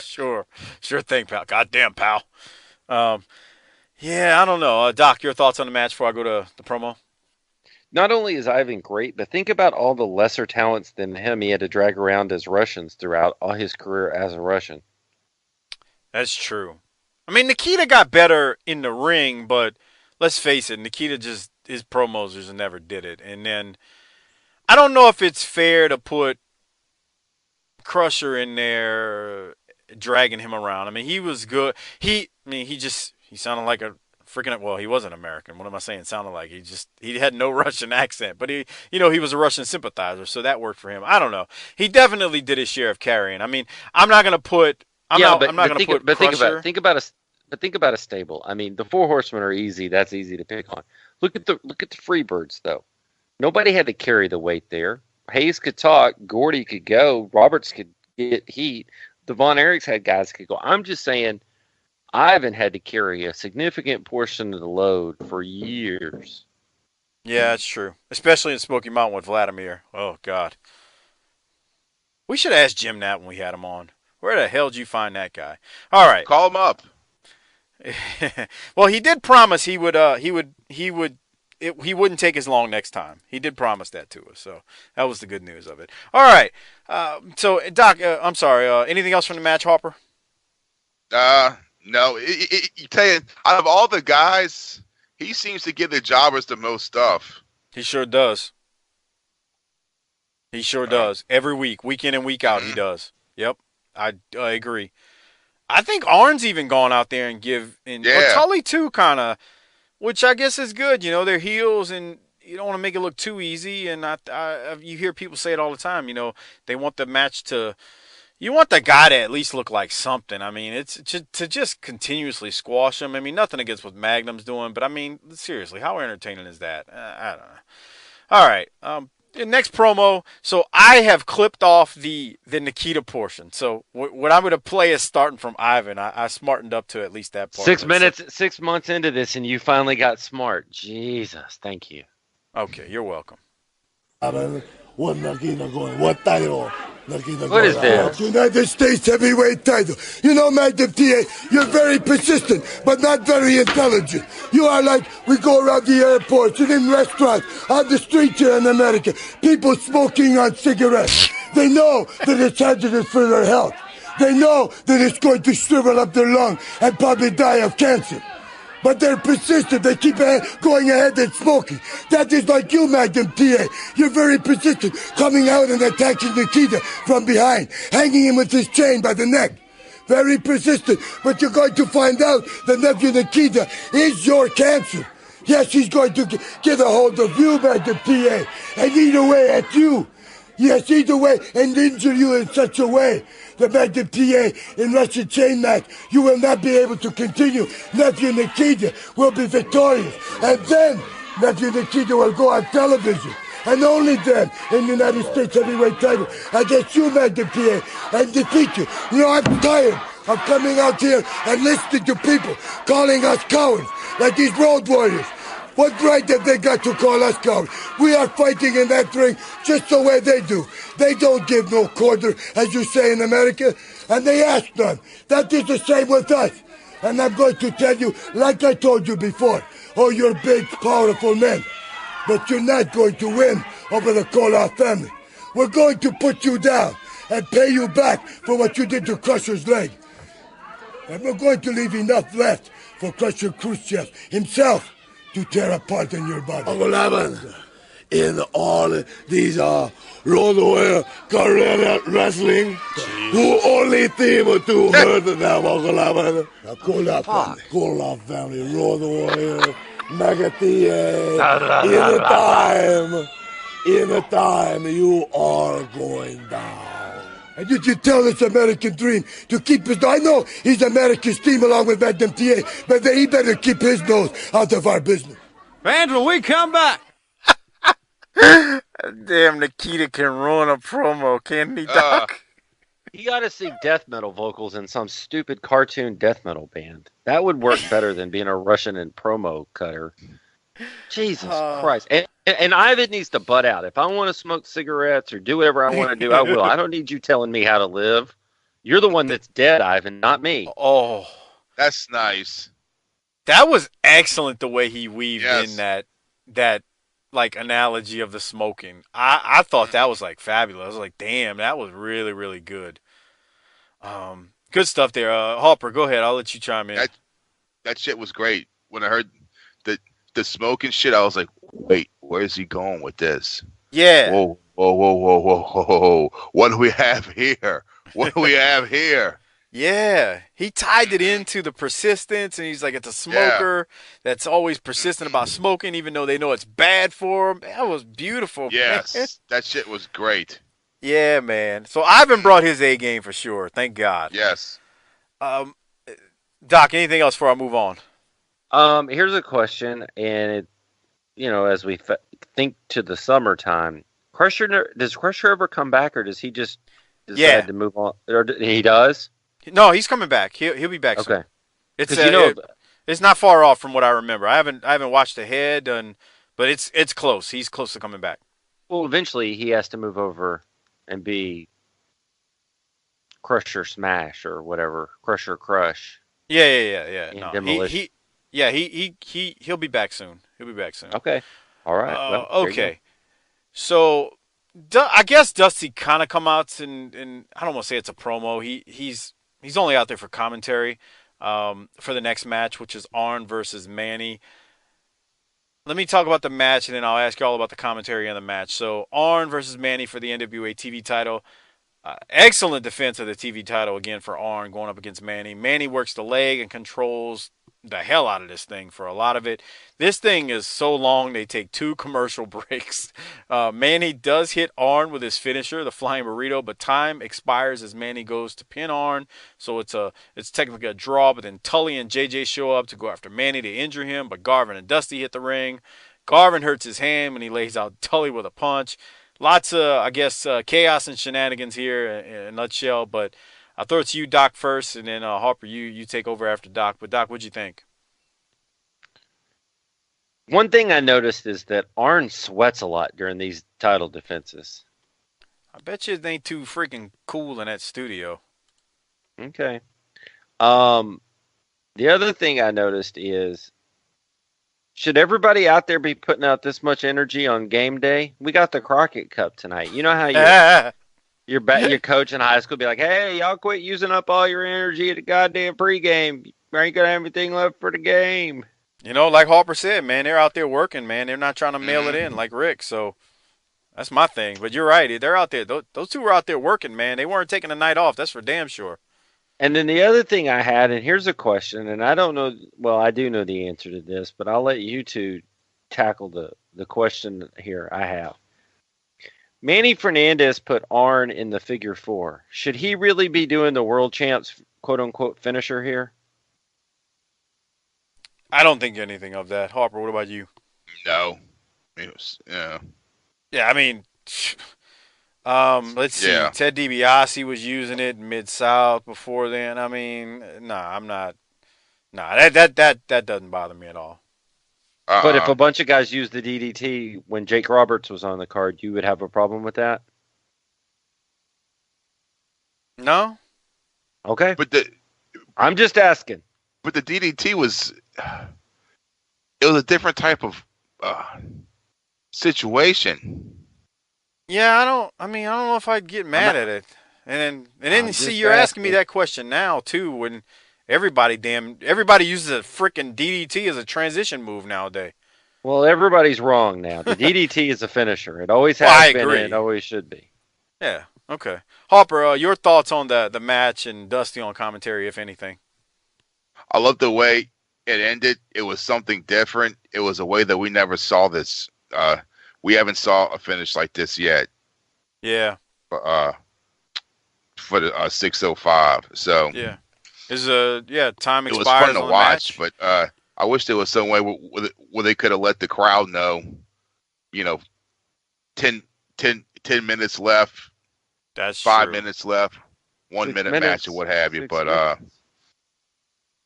Sure thing, pal. Goddamn, pal. Yeah, I don't know. Doc, your thoughts on the match before I go to the promo? Not only is Ivan great, but think about all the lesser talents than him he had to drag around as Russians throughout all his career as a Russian. That's true. I mean, Nikita got better in the ring, but let's face it, Nikita just, his promos just never did it. And then, I don't know if it's fair to put Crusher in there, dragging him around. I mean, he was good. He sounded like a freaking, well, he wasn't American. What am I saying? Sounded like he had no Russian accent, but he was a Russian sympathizer, so that worked for him. I don't know. He definitely did his share of carrying. I mean, I'm not going to put, think about a stable. I mean, the Four Horsemen are easy. That's easy to pick on. Look at the Freebirds, though. Nobody had to carry the weight there. Hayes could talk. Gordy could go. Roberts could get heat. The Von Erichs had guys that could go. I'm just saying, Ivan had to carry a significant portion of the load for years. Yeah, that's true. Especially in Smoky Mountain with Vladimir. Oh, God. We should ask Jim that when we had him on. Where the hell did you find that guy? All right. Call him up. Well, he did promise he wouldn't take as long next time. He did promise that to us, so that was the good news of it. All right. So, Doc, I'm sorry. Anything else from the match, Harper? No. You tell you, out of all the guys, he seems to give the jobbers the most stuff. He sure does. He sure does. Every week, week in and week out, he does. Yep, I agree. I think Arn's even gone out there and Tully too, kind of, which I guess is good. You know, they're heels, and you don't want to make it look too easy. And you hear people say it all the time. You know, they want the match to. You want the guy to at least look like something. I mean, it's to just continuously squash him. I mean, nothing against what Magnum's doing, but I mean, seriously, how entertaining is that? I don't know. All right. Next promo. So I have clipped off the Nikita portion. So what I'm going to play is starting from Ivan. I smartened up to at least that part. 6 months into this, and you finally got smart. Jesus, thank you. Okay, you're welcome. What title? What is this? United States heavyweight title. You know, Magnum TA, you're very persistent, but not very intelligent. You are like, we go around the airports and in restaurants, on the streets here in America, people smoking on cigarettes. They know that it's hazardous for their health. They know that it's going to shrivel up their lung and probably die of cancer. But they're persistent. They keep going ahead and smoking. That is like you, Magnum TA. You're very persistent, coming out and attacking Nikita from behind, hanging him with his chain by the neck. Very persistent. But you're going to find out that nephew Nikita is your cancer. Yes, he's going to get a hold of you, Magnum TA, and eat away at you. Yes, eat away and injure you in such a way. The Magnum TA in Russian chain match, you will not be able to continue. Nephew Nikita will be victorious. And then Nephew Nikita will go on television. And only then in the United States heavyweight title against you, Magnum TA, and defeat you. You know, I'm tired of coming out here and listening to people calling us cowards like these road warriors. What right have they got to call us cowards? We are fighting in that ring just the way they do. They don't give no quarter, as you say in America, and they ask none. That is the same with us. And I'm going to tell you, like I told you before, oh, you're big, powerful men, but you're not going to win over the Koloff family. We're going to put you down and pay you back for what you did to Crusher's leg. And we're going to leave enough left for Crusher Khrushchev himself to tear apart in your body. Uncle Lemon, in all these roadway career wrestling, who only team to hurt them, Uncle Lemon? The Koloff family, Road Warrior, Magnum TA, in the time you are going down. And you should tell this American Dream to keep his... I know he's America's team along with Magnum TA, but he better keep his nose out of our business. Fans, when we come back. Damn, Nikita can ruin a promo, can't he, Doc? You got to see death metal vocals in some stupid cartoon death metal band. That would work better than being a Russian and promo cutter. Jesus Christ. And Ivan needs to butt out. If I want to smoke cigarettes or do whatever I want to do, I will. I don't need you telling me how to live. You're the one that's dead, Ivan, not me. Oh, That's nice. that was excellent the way he weaved in that like analogy of the smoking. I thought that was like fabulous. I was like, damn, that was really, really good. Good stuff there. Harper, go ahead. I'll let you chime in. That shit was great. When I heard the smoking shit, I was like, wait, where's he going with this? Yeah. Whoa. What do we have here? What do we have here? Yeah, he tied it into the persistence, and he's like, it's a smoker that's always persistent about smoking, even though they know it's bad for him. That was beautiful. Yes, man. that shit was great. Yeah, man. So Ivan brought his A game for sure. Thank God. Yes. Doc, anything else before I move on? Here's a question, and as we think to the summertime, does Crusher ever come back, or does he just decide to move on? Or he does? No, he's coming back. He'll be back soon. Okay. It's it's not far off from what I remember. I haven't watched ahead, but it's close. He's close to coming back. Well, eventually he has to move over and be Crusher Smash or whatever, Crusher Crush. Yeah. In No, Demolition. he'll be back soon. He'll be back soon. Okay. All right. Well, okay. So I guess Dusty kind of come out and I don't want to say it's a promo. He's only out there for commentary for the next match, which is Arn versus Manny. Let me talk about the match, and then I'll ask you all about the commentary on the match. So Arn versus Manny for the NWA TV title. Excellent defense of the TV title again for Arn going up against Manny. Manny works the leg and controls the hell out of this thing for a lot of it. This thing is so long they take 2 commercial breaks. Manny does hit Arn with his finisher, the flying burrito, but time expires as Manny goes to pin Arn, so it's technically a draw. But then Tully and JJ show up to go after Manny to injure him, but Garvin and Dusty hit the ring. Garvin hurts his hand when he lays out Tully with a punch. Lots of, I guess, chaos and shenanigans here in a nutshell, but I'll throw it to you, Doc, first, and then Harper, you take over after Doc. But Doc, what'd you think? one thing I noticed is that Arn sweats a lot during these title defenses. I bet you it ain't too freaking cool in that studio. Okay. The other thing I noticed is, should everybody out there be putting out this much energy on game day? We got the Crockett Cup tonight. You know how your coach in high school be like, hey, y'all quit using up all your energy at the goddamn pregame. You ain't got anything left for the game. You know, like Harper said, man, they're out there working, man. They're not trying to mail it in like Rick. So that's my thing. But you're right. They're out there. Those two were out there working, man. They weren't taking a night off. That's for damn sure. And then the other thing I had, and here's a question, and I don't know, well, I do know the answer to this, but I'll let you two tackle the question here I have. Manny Fernandez put Arn in the figure 4. Should he really be doing the world champs, quote-unquote, finisher here? I don't think anything of that. Harper, what about you? No. Yeah, I mean, let's see. Yeah. Ted DiBiase was using it in Mid-South before then. I mean, I'm not. That doesn't bother me at all. But if a bunch of guys used the DDT when Jake Roberts was on the card, you would have a problem with that? No. Okay. But I'm just asking. But the DDT was a different type of situation. Yeah, I don't know if I'd get mad at it. And then see, you're asking me that question now too, when everybody uses a freaking DDT as a transition move nowadays. Well, everybody's wrong now. The DDT is a finisher. It always has been, and it always should be. Yeah. Okay. Harper, your thoughts on the match and Dusty on commentary, if anything? I love the way it ended. It was something different. It was a way that we never saw this. We haven't saw a finish like this yet. Yeah. For the 605. So yeah, time expires. It was fun to watch, match. but I wish there was some way where they could have let the crowd know, 10 minutes left. That's 5 true. minutes left, 1 minute match or what have you. But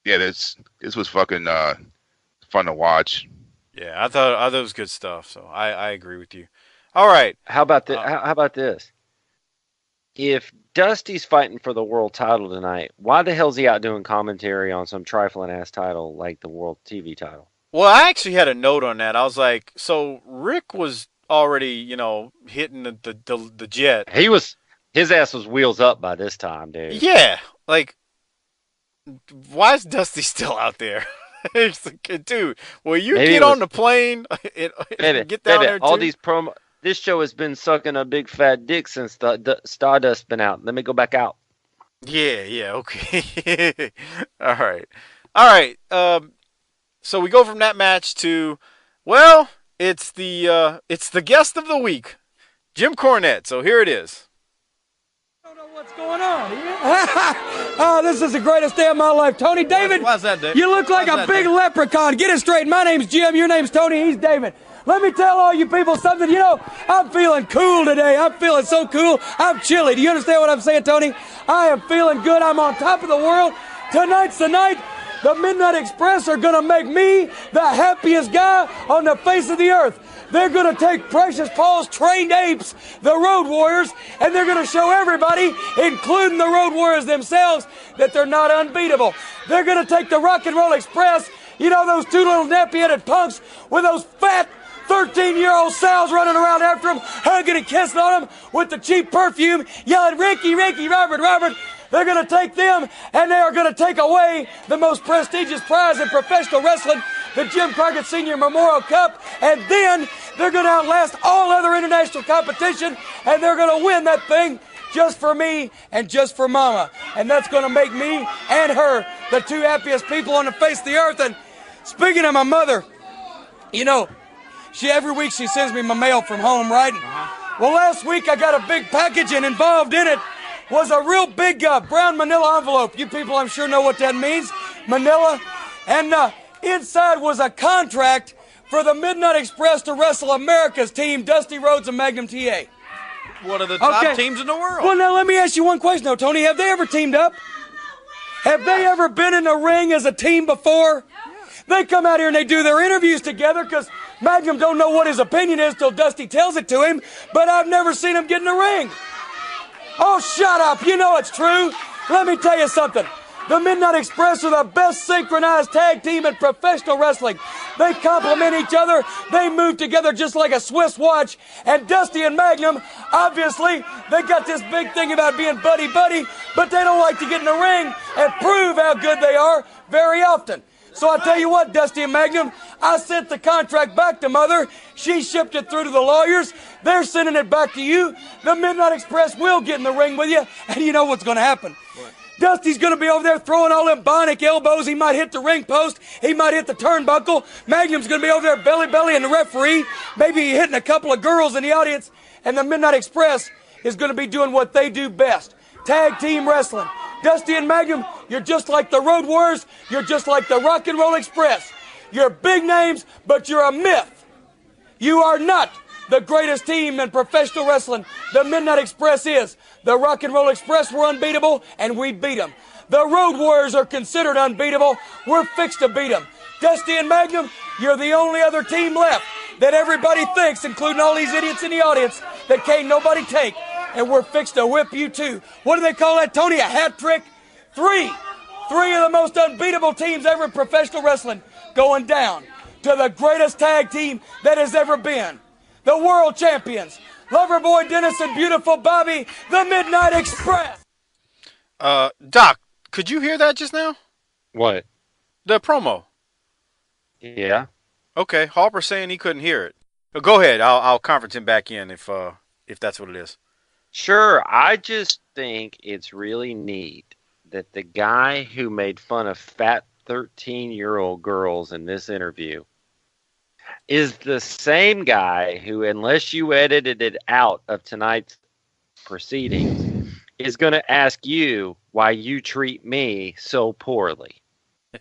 this was fucking fun to watch. Yeah, I thought it was good stuff. So I agree with you. All right. How about how about this? If Dusty's fighting for the world title tonight, why the hell's he out doing commentary on some trifling ass title like the world TV title? Well, I actually had a note on that. I was like, so Rick was already, hitting the jet. His ass was wheels up by this time, dude. Yeah, like, why is Dusty still out there? It's like, dude, will you get on the plane and get down there too? All these promo. This show has been sucking a big fat dick since the Stardust been out. Let me go back out. Yeah, okay. All right. So we go from that match to, well, it's the guest of the week, Jim Cornette. So here it is. I don't know what's going on. Oh, this is the greatest day of my life, Tony. David, why's that, Dave? You look like a big leprechaun. Get it straight. My name's Jim. Your name's Tony. He's David. Let me tell all you people something. I'm feeling cool today. I'm feeling so cool. I'm chilly. Do you understand what I'm saying, Tony? I am feeling good. I'm on top of the world. Tonight's the night. The Midnight Express are going to make me the happiest guy on the face of the earth. They're going to take Precious Paul's trained apes, the Road Warriors, and they're going to show everybody, including the Road Warriors themselves, that they're not unbeatable. They're going to take the Rock and Roll Express, those two little nappy-headed punks with those fat 13-year-old Sal's running around after him, hugging and kissing on him with the cheap perfume, yelling, Ricky, Ricky, Robert, Robert. They're going to take them, and they are going to take away the most prestigious prize in professional wrestling, the Jim Crockett Sr. Memorial Cup, and then they're going to outlast all other international competition, and they're going to win that thing just for me and just for Mama. And that's going to make me and her the two happiest people on the face of the earth. And speaking of my mother, every week she sends me my mail from home, right? Well, last week I got a big package, and involved in it was a real big brown manila envelope. You people, I'm sure, know what that means. Manila. And inside was a contract for the Midnight Express to wrestle America's team, Dusty Rhodes and Magnum TA. One of the top teams in the world. Well, now let me ask you one question, though, Tony. Have they ever teamed up? Have they ever been in the ring as a team before? They come out here and they do their interviews together because Magnum don't know what his opinion is till Dusty tells it to him, but I've never seen him get in the ring. Oh, shut up. You know it's true. Let me tell you something. The Midnight Express are the best synchronized tag team in professional wrestling. They complement each other. They move together just like a Swiss watch. And Dusty and Magnum, obviously, they got this big thing about being buddy-buddy, but they don't like to get in the ring and prove how good they are very often. So I tell you what, Dusty and Magnum, I sent the contract back to Mother. She shipped it through to the lawyers. They're sending it back to you. The Midnight Express will get in the ring with you, and you know what's going to happen. What? Dusty's going to be over there throwing all them bionic elbows. He might hit the ring post. He might hit the turnbuckle. Magnum's going to be over there belly and the referee. Maybe hitting a couple of girls in the audience. And the Midnight Express is going to be doing what they do best. Tag team wrestling. Dusty and Magnum, you're just like the Road Warriors. You're just like the Rock and Roll Express. You're big names, but you're a myth. You are not the greatest team in professional wrestling. The Midnight Express is. The Rock and Roll Express were unbeatable, and we beat them. The Road Warriors are considered unbeatable. We're fixed to beat them. Dusty and Magnum, you're the only other team left that everybody thinks, including all these idiots in the audience, that can't nobody take. And we're fixed to whip you too. What do they call that, Tony? A hat trick? Three of the most unbeatable teams ever in professional wrestling going down to the greatest tag team that has ever been. The world champions, Loverboy Dennis and Beautiful Bobby, the Midnight Express. Doc, could you hear that just now? What? The promo. Yeah. Okay, Harper saying he couldn't hear it. Go ahead. I'll conference him back in if that's what it is. Sure. I just think it's really neat that the guy who made fun of fat 13-year-old girls in this interview is the same guy who, unless you edited it out of tonight's proceedings, is going to ask you why you treat me so poorly.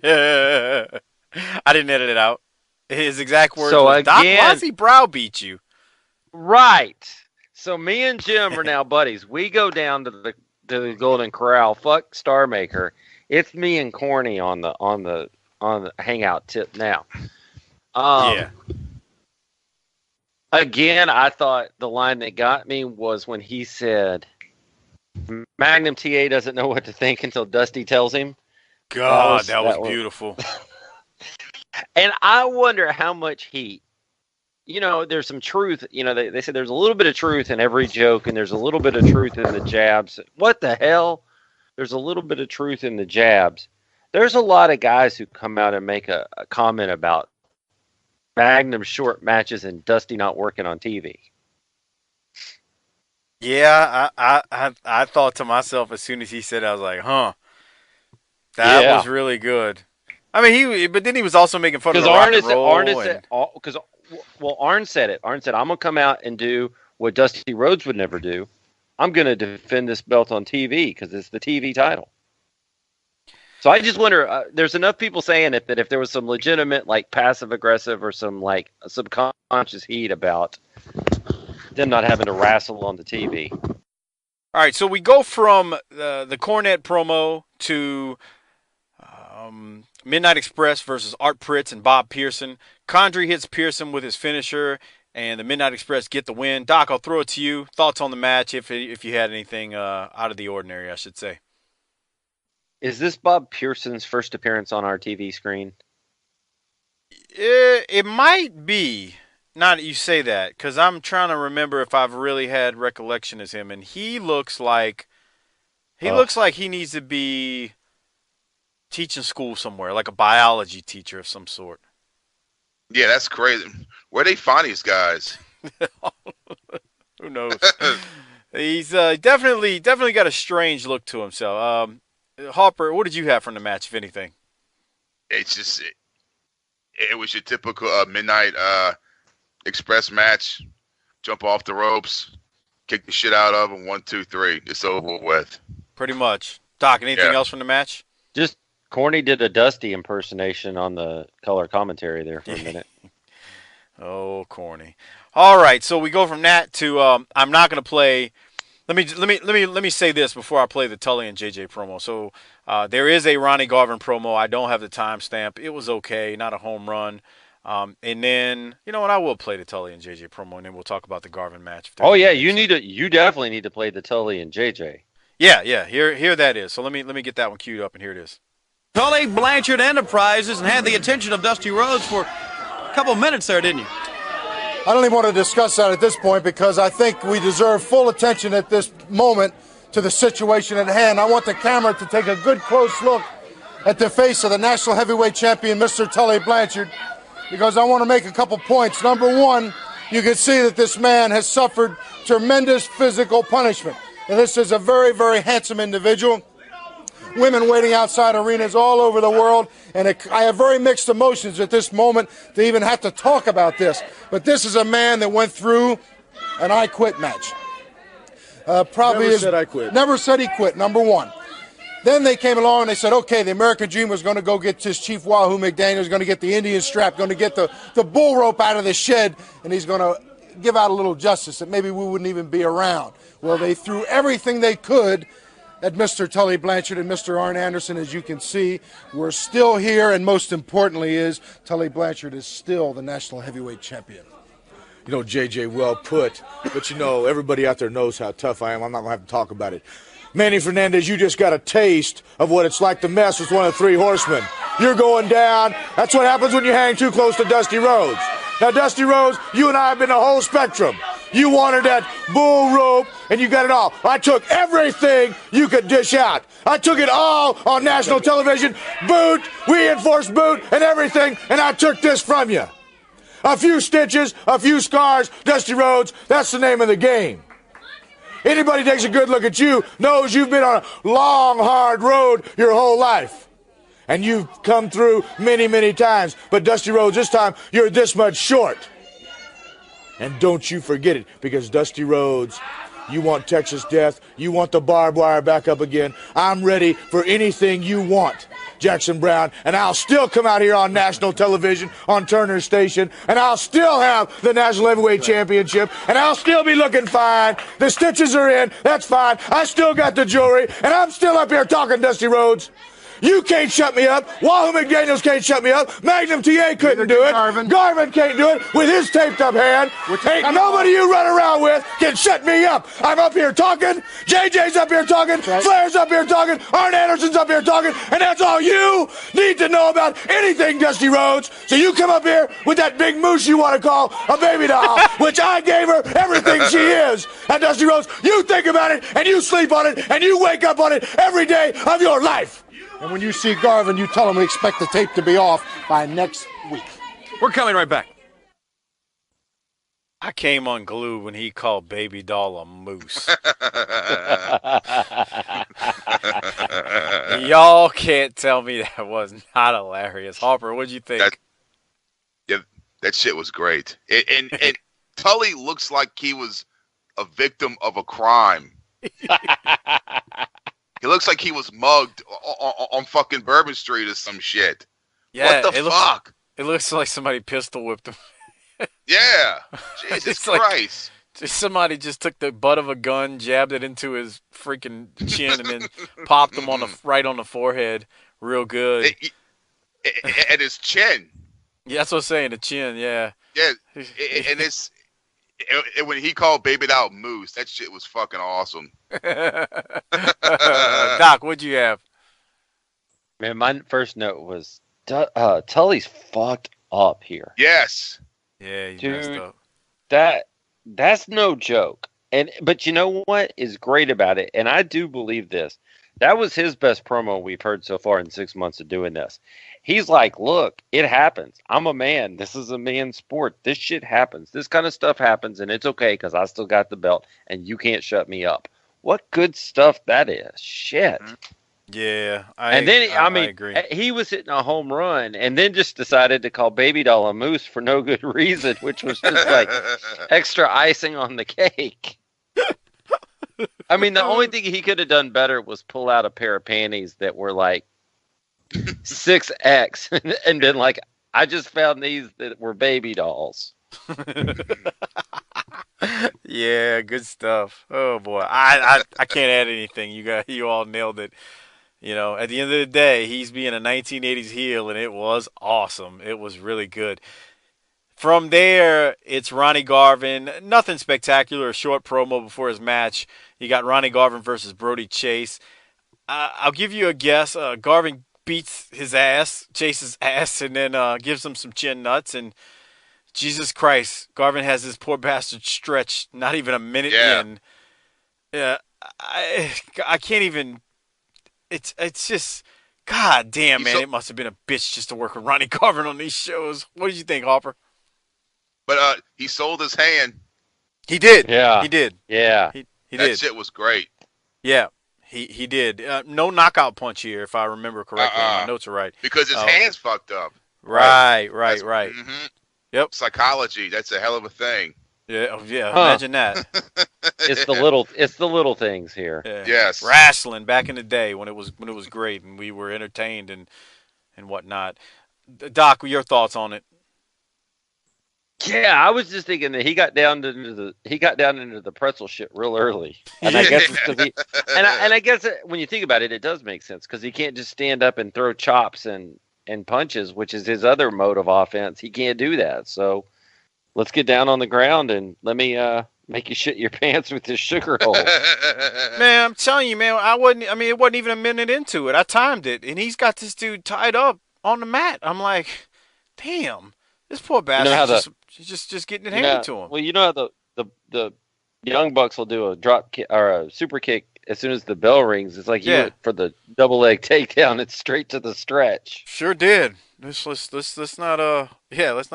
I didn't edit it out. His exact words So was, Doc, again- why does he browbeat you? Right. So me and Jim are now buddies. We go down to the Golden Corral. Fuck Star Maker. It's me and Corny on the hangout tip now. Yeah. Again, I thought the line that got me was when he said, Magnum TA doesn't know what to think until Dusty tells him. God, that was beautiful. And I wonder how much heat. You know, there's some truth. You know, they said there's a little bit of truth in every joke, and there's a little bit of truth in the jabs. What the hell? There's a little bit of truth in the jabs. There's a lot of guys who come out and make a comment about Magnum short matches and Dusty not working on TV. Yeah, I thought to myself as soon as he said it, I was like, huh. That was really good. I mean, but then he was also making fun of the rock and roll. Arn said it. Arn said, I'm going to come out and do what Dusty Rhodes would never do. I'm going to defend this belt on TV because it's the TV title. So I just wonder, there's enough people saying it that if there was some legitimate, like, passive-aggressive or some, like, subconscious heat about them not having to wrestle on the TV. All right, so we go from the Cornette promo to Midnight Express versus Art Pritz and Bob Pearson. Condrey hits Pearson with his finisher, and the Midnight Express get the win. Doc, I'll throw it to you. Thoughts on the match, if you had anything out of the ordinary, I should say. Is this Bob Pearson's first appearance on our TV screen? It might be. Not that you say that, because I'm trying to remember if I've really had recollection as him, and he looks like he needs to be teaching school somewhere, like a biology teacher of some sort. Yeah, that's crazy. Where they find these guys? Who knows? He's definitely got a strange look to himself. Harper, what did you have from the match, if anything? It's just it was your typical Midnight Express match. Jump off the ropes, kick the shit out of them. 1, 2, 3. It's over with. Pretty much. Doc, anything else from the match? Just Corny did a Dusty impersonation on the color commentary there for a minute. Oh, Corny. All right, so we go from that to I'm not going to play. Let me say this before I play the Tully and JJ promo. So there is a Ronnie Garvin promo. I don't have the timestamp. It was okay, not a home run. And then, you know what, I will play the Tully and JJ promo, and then we'll talk about the Garvin match. Oh yeah, you definitely need to play the Tully and JJ. Yeah. Here that is. So let me get that one queued up, and here it is. Tully Blanchard Enterprises and had the attention of Dusty Rhodes for a couple of minutes there, didn't you? I don't even want to discuss that at this point because I think we deserve full attention at this moment to the situation at hand. I want the camera to take a good close look at the face of the National Heavyweight Champion, Mr. Tully Blanchard, because I want to make a couple points. Number one, you can see that this man has suffered tremendous physical punishment. And this is a very, very handsome individual. Women waiting outside arenas all over the world, and I have very mixed emotions at this moment to even have to talk about this. But this is a man that went through an I quit match. Never said he quit, number one. Then they came along and they said, okay, the American Dream was going to go get this Chief Wahoo McDaniel, going to get the Indian strap, going to get the bull rope out of the shed, and he's going to give out a little justice that maybe we wouldn't even be around. Well, they threw everything they could at Mr. Tully Blanchard and Mr. Arn Anderson. As you can see, we're still here, and most importantly is Tully Blanchard is still the National Heavyweight Champion. You know, JJ, well put. But, you know, everybody out there knows how tough I am. I'm not going to have to talk about it. Manny Fernandez, you just got a taste of what it's like to mess with one of the three horsemen. You're going down. That's what happens when you hang too close to Dusty Rhodes. Now, Dusty Rhodes, you and I have been the whole spectrum. You wanted that bull rope, and you got it all. I took everything you could dish out. I took it all on national television, boot, reinforced boot, and everything, and I took this from you. A few stitches, a few scars, Dusty Rhodes, that's the name of the game. Anybody takes a good look at you knows you've been on a long, hard road your whole life. And you've come through many, many times. But Dusty Rhodes, this time, you're this much short. And don't you forget it, because Dusty Rhodes, you want Texas Death, you want the barbed wire back up again. I'm ready for anything you want, Jackson Brown, and I'll still come out here on national television, on Turner Station, and I'll still have the National Heavyweight Championship, and I'll still be looking fine. The stitches are in, that's fine. I still got the jewelry, and I'm still up here talking, Dusty Rhodes. You can't shut me up. Wahoo McDaniels can't shut me up. Magnum TA couldn't do it. Garvin can't do it with his taped up hand. Ain't nobody you run around with can shut me up. I'm up here talking. JJ's up here talking. Flair's up here talking. Arn Anderson's up here talking. And that's all you need to know about anything, Dusty Rhodes. So you come up here with that big moose you want to call a baby doll, which I gave her everything she is. And Dusty Rhodes, you think about it, and you sleep on it, and you wake up on it every day of your life. And when you see Garvin, you tell him we expect the tape to be off by next week. We're coming right back. I came unglued when he called Baby Doll a moose. Y'all can't tell me that was not hilarious. Harper, what'd you think? That shit was great. And Tully looks like he was a victim of a crime. He looks like he was mugged on fucking Bourbon Street or some shit. Yeah, what the fuck? It looks like somebody pistol whipped him. Yeah. Jesus Christ. Like somebody just took the butt of a gun, jabbed it into his freaking chin, and then popped him right on the forehead real good. And his chin. Yeah, that's what I'm saying, the chin, yeah. Yeah, and it's... And when he called Baby Doll Moose, that shit was fucking awesome. Doc, what'd you have? Man, my first note was Tully's fucked up here. Yes. Yeah, he Dude, messed up. That's no joke. But you know what is great about it? And I do believe this. That was his best promo we've heard so far in 6 months of doing this. He's like, look, it happens. I'm a man. This is a man's sport. This shit happens. This kind of stuff happens, and it's okay because I still got the belt, and you can't shut me up. What good stuff that is. Shit. Yeah. I agree. He was hitting a home run and then just decided to call Baby Doll a moose for no good reason, which was just like extra icing on the cake. I mean, the only thing he could have done better was pull out a pair of panties that were like 6X and been like, I just found these that were baby dolls. Yeah, good stuff. Oh boy, I can't add anything. You all nailed it. You know, at the end of the day, he's being a 1980s heel, and it was awesome. It was really good. From there, it's Ronnie Garvin. Nothing spectacular. A short promo before his match. You got Ronnie Garvin versus Brody Chase. I'll give you a guess. Garvin beats his ass, Chase's ass, and then gives him some chin nuts. And Jesus Christ, Garvin has this poor bastard stretched not even a minute in. Yeah, I can't even. It's just, God damn, man. It must have been a bitch just to work with Ronnie Garvin on these shows. What did you think, Harper? But he sold his hand. He did. Yeah. He did. Yeah. He that did. Shit was great. Yeah. He did. No knockout punch here, if I remember correctly. My notes are right. Because his hand's fucked up. Right. Mm-hmm. Yep. Psychology. That's a hell of a thing. Yeah. Imagine that. It's the little things here. Yeah. Yes. Wrestling back in the day when it was great and we were entertained and whatnot. Doc, your thoughts on it? Yeah, I was just thinking that he got down into the pretzel shit real early, and I guess it's because I guess when you think about it, it does make sense because he can't just stand up and throw chops and punches, which is his other mode of offense. He can't do that. So let's get down on the ground and let me make you shit your pants with this sugar hole. Man, I'm telling you, man, it wasn't even a minute into it. I timed it, and he's got this dude tied up on the mat. I'm like, damn, this poor bastard. He's just getting it handed to him. Well, you know how the Young Bucks will do a drop kick or a super kick as soon as the bell rings. It's like he went for the double leg takedown. It's straight to the stretch. Sure did. Let's not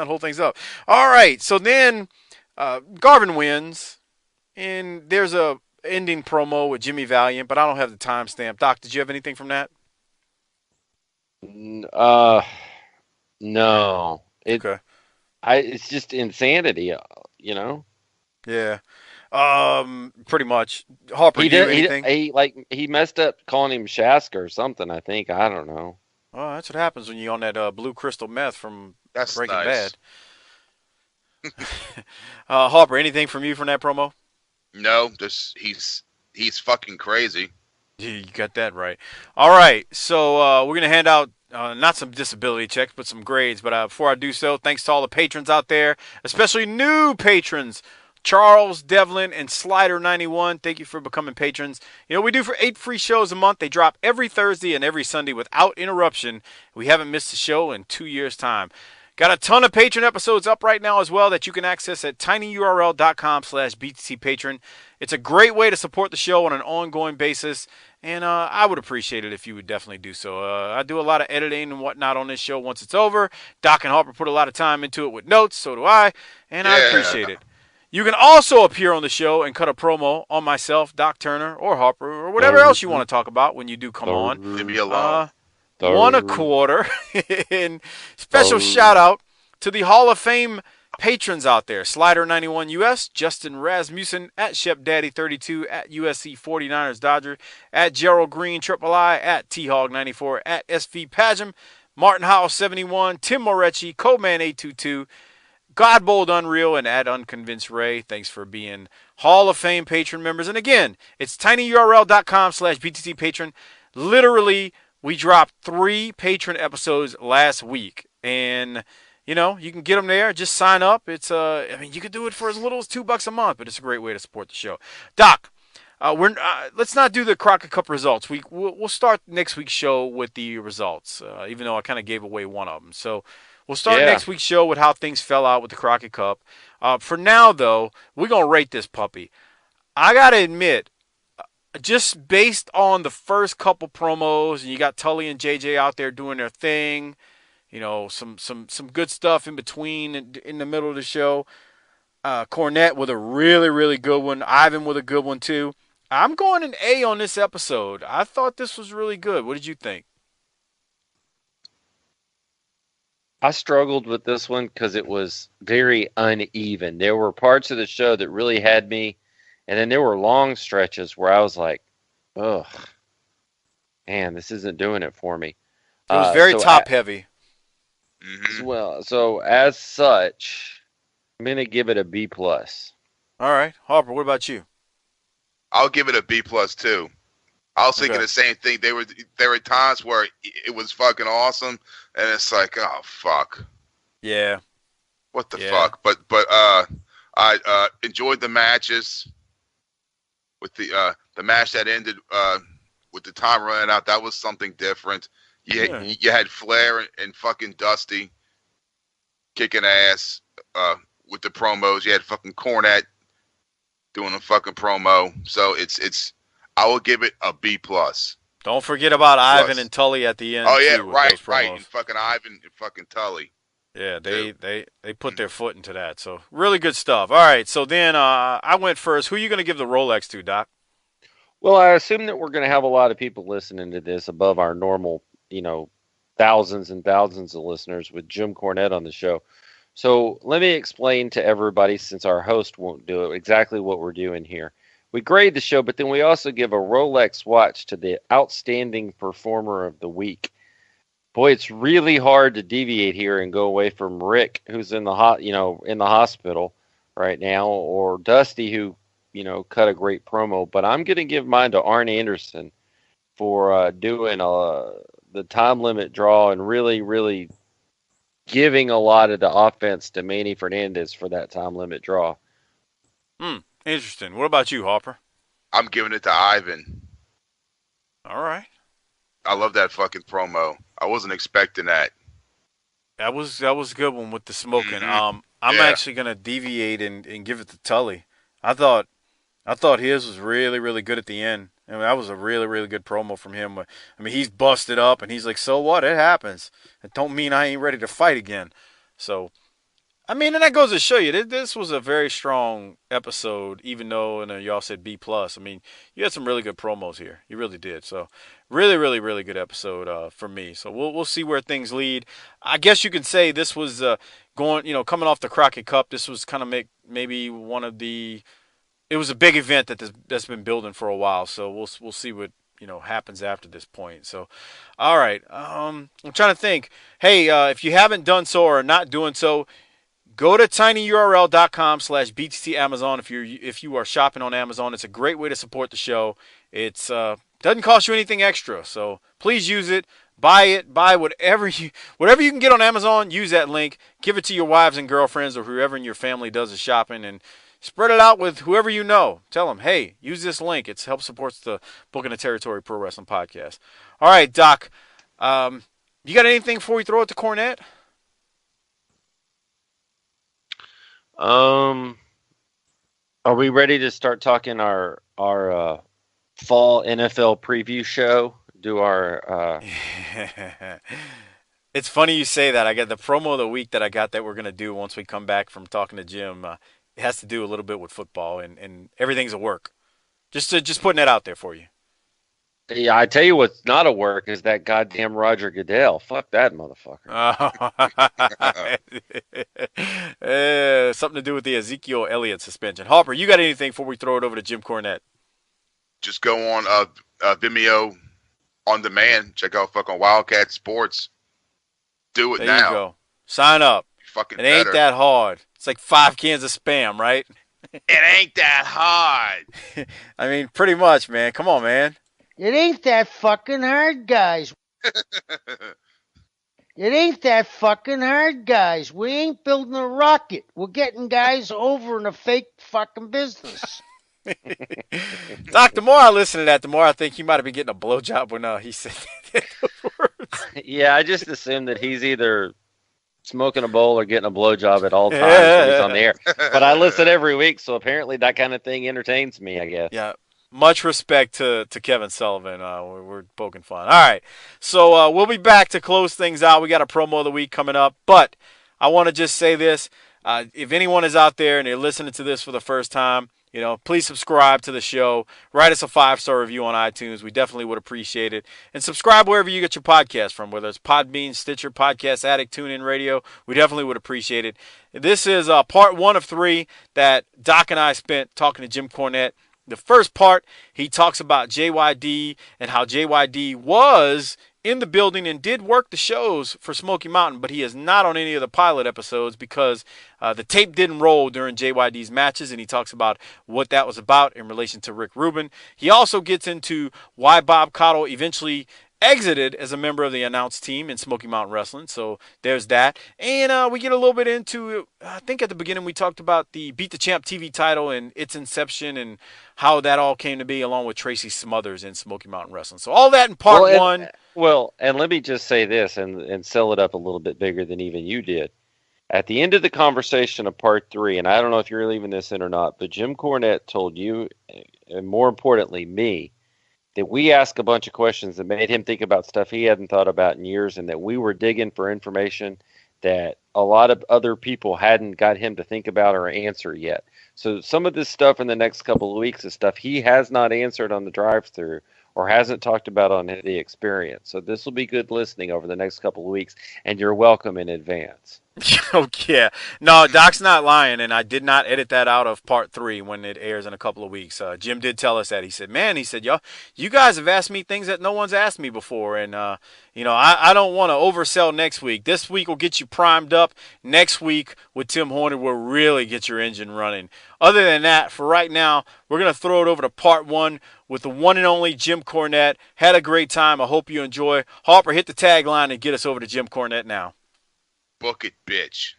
hold things up. All right, so then Garvin wins, and there's a ending promo with Jimmy Valiant, but I don't have the timestamp. Doc, did you have anything from that? No. Okay. It's just insanity, you know. Yeah. Pretty much. Harper, anything? He messed up calling him Shaska or something. I think I don't know. Oh, that's what happens when you're on that blue crystal meth from Breaking Bad. Harper, anything from you from that promo? No, just he's fucking crazy. You got that right. All right, so we're gonna hand out not some disability checks, but some grades. But before I do so, thanks to all the patrons out there, especially new patrons. Charles, Devlin, and Slider91, thank you for becoming patrons. You know, we do for 8 free shows a month. They drop every Thursday and every Sunday without interruption. We haven't missed a show in 2 years' time. Got a ton of patron episodes up right now as well that you can access at tinyurl.com/btcpatron. It's a great way to support the show on an ongoing basis, and I would appreciate it if you would definitely do so. I do a lot of editing and whatnot on this show once it's over. Doc and Harper put a lot of time into it with notes, so do I, and I appreciate it. You can also appear on the show and cut a promo on myself, Doc Turner, or Harper, or whatever else you want to talk about when you do come on. Leave me alone. $1.25. And special shout out to the Hall of Fame patrons out there. Slider91 US, Justin Rasmussen, at ShepDaddy32, at USC 49ers Dodger, at Gerald Green III, at T-Hog94, at SV Pajam, Martin Howell 71, Tim Moretti, Coleman 822, Godbold Unreal, and at Unconvinced Ray. Thanks for being Hall of Fame patron members. And again, it's tinyurl.com/btcpatron. Literally, we dropped 3 patron episodes last week. And, you know, you can get them there. Just sign up. It's you can do it for as little as $2 a month, but it's a great way to support the show. Doc, let's not do the Crockett Cup results. We'll start next week's show with the results, even though I kind of gave away one of them. So we'll start next week's show with how things fell out with the Crockett Cup. For now, though, we're going to rate this puppy. I got to admit, just based on the first couple promos, and you got Tully and JJ out there doing their thing, you know, some good stuff in between in the middle of the show. Cornette with a really, really good one. Ivan with a good one, too. I'm going an A on this episode. I thought this was really good. What did you think? I struggled with this one because it was very uneven. There were parts of the show that really had me, and then there were long stretches where I was like, ugh, man, this isn't doing it for me. It was very top-heavy. Well, so as such, I'm going to give it a B+. All right. Harper, what about you? I'll give it a B+ too. I was thinking the same thing. There were times where it was fucking awesome, and it's like, oh fuck. Yeah. What the fuck? But I enjoyed the matches. With the match that ended with the time running out, that was something different. You had Flair and fucking Dusty kicking ass with the promos. You had fucking Cornette doing a fucking promo. So it's I will give it a B+. Don't forget about Ivan and Tully at the end. Oh yeah, too, right. And fucking Ivan and fucking Tully. Yeah, they put their foot into that. So really good stuff. All right, so then I went first. Who are you going to give the Rolex to, Doc? Well, I assume that we're going to have a lot of people listening to this above our normal, thousands and thousands of listeners with Jim Cornette on the show. So let me explain to everybody, since our host won't do it, exactly what we're doing here. We grade the show, but then we also give a Rolex watch to the outstanding performer of the week. boy, it's really hard to deviate here and go away from Rick, who's in the in the hospital right now, or Dusty, who cut a great promo. But I'm going to give mine to Arn Anderson for doing the time limit draw and really, really giving a lot of the offense to Manny Fernandez for that time limit draw. Interesting. What about you, Harper? I'm giving it to Ivan. All right. I love that fucking promo. I wasn't expecting that. That was a good one with the smoking. Mm-hmm. I'm actually gonna deviate and give it to Tully. I thought his was really, really good at the end. I mean, that was a really, really good promo from him. I mean, he's busted up and he's like, so what? It happens. It don't mean I ain't ready to fight again. So, I mean, and that goes to show you this was a very strong episode, even though y'all said B+. I mean, you had some really good promos here. You really did. So, really, really, really good episode for me. So we'll see where things lead. I guess you could say this was coming off the Crockett Cup. This was kind of maybe one of the. It was a big event that's been building for a while. So we'll see what happens after this point. So, all right. I'm trying to think. Hey, if you haven't done so or are not doing so, go to tinyurl.com/BTT Amazon if you are shopping on Amazon. It's a great way to support the show. It's doesn't cost you anything extra, so please use it. Buy whatever you can get on Amazon. Use that link. Give it to your wives and girlfriends or whoever in your family does the shopping, and spread it out with whoever you know. Tell them, hey, use this link. It helps supports the Booking the Territory Pro Wrestling Podcast. All right, Doc. You got anything before we throw it to Cornette? Are we ready to start talking our fall NFL preview show? Do our It's funny you say that. I got the promo of the week that I got that we're gonna do once we come back from talking to Jim. It has to do a little bit with football and everything's a work. Just putting that out there for you. Yeah, I tell you what's not a work is that goddamn Roger Goodell. Fuck that motherfucker. Something to do with the Ezekiel Elliott suspension. Harper, you got anything before we throw it over to Jim Cornette? Just go on Vimeo on demand. Check out fucking Wildcat Sports. Do it there now. You go. Sign up. Fucking it ain't better. that hard. It's like 5 cans of Spam, right? It ain't that hard. I mean, pretty much, man. Come on, man. It ain't that fucking hard, guys. It ain't that fucking hard, guys. We ain't building a rocket. We're getting guys over in a fake fucking business. Doc, the more I listen to that, the more I think he might have been getting a blowjob when he said those words. Yeah, I just assume that he's either smoking a bowl or getting a blowjob at all times when he's on the air. But I listen every week, so apparently that kind of thing entertains me, I guess. Yeah. Much respect to Kevin Sullivan. We're poking fun. All right. So we'll be back to close things out. We got a promo of the week coming up. But I want to just say this. If anyone is out there and they're listening to this for the first time, please subscribe to the show. Write us a 5-star review on iTunes. We definitely would appreciate it. And subscribe wherever you get your podcast from, whether it's Podbean, Stitcher, Podcast Addict, TuneIn Radio. We definitely would appreciate it. This is part 1 of 3 that Doc and I spent talking to Jim Cornette. The first part, he talks about JYD and how JYD was in the building and did work the shows for Smoky Mountain, but he is not on any of the pilot episodes because the tape didn't roll during JYD's matches, and he talks about what that was about in relation to Rick Rubin. He also gets into why Bob Caudle eventually exited as a member of the announced team in Smoky Mountain Wrestling, so there's that. And we get a little bit into, I think at the beginning we talked about the Beat the Champ TV title and its inception and how that all came to be, along with Tracy Smothers in Smoky Mountain Wrestling. So all that in part 1. And let me just say this and sell it up a little bit bigger than even you did. At the end of the conversation of part 3, and I don't know if you're leaving this in or not, but Jim Cornette told you, and more importantly, me, that we asked a bunch of questions that made him think about stuff he hadn't thought about in years, and that we were digging for information that a lot of other people hadn't got him to think about or answer yet. So some of this stuff in the next couple of weeks is stuff he has not answered on the drive-thru or hasn't talked about on the experience. So this will be good listening over the next couple of weeks, and you're welcome in advance. Oh, yeah. No, Doc's not lying, and I did not edit that out of part 3 when it airs in a couple of weeks. Jim did tell us that. He said, man, y'all, you guys have asked me things that no one's asked me before, and, I don't want to oversell next week. This week will get you primed up. Next week with Tim Horner will really get your engine running. Other than that, for right now, we're going to throw it over to part 1 with the one and only Jim Cornette. Had a great time. I hope you enjoy. Harper, hit the tagline and get us over to Jim Cornette now. Book it, bitch.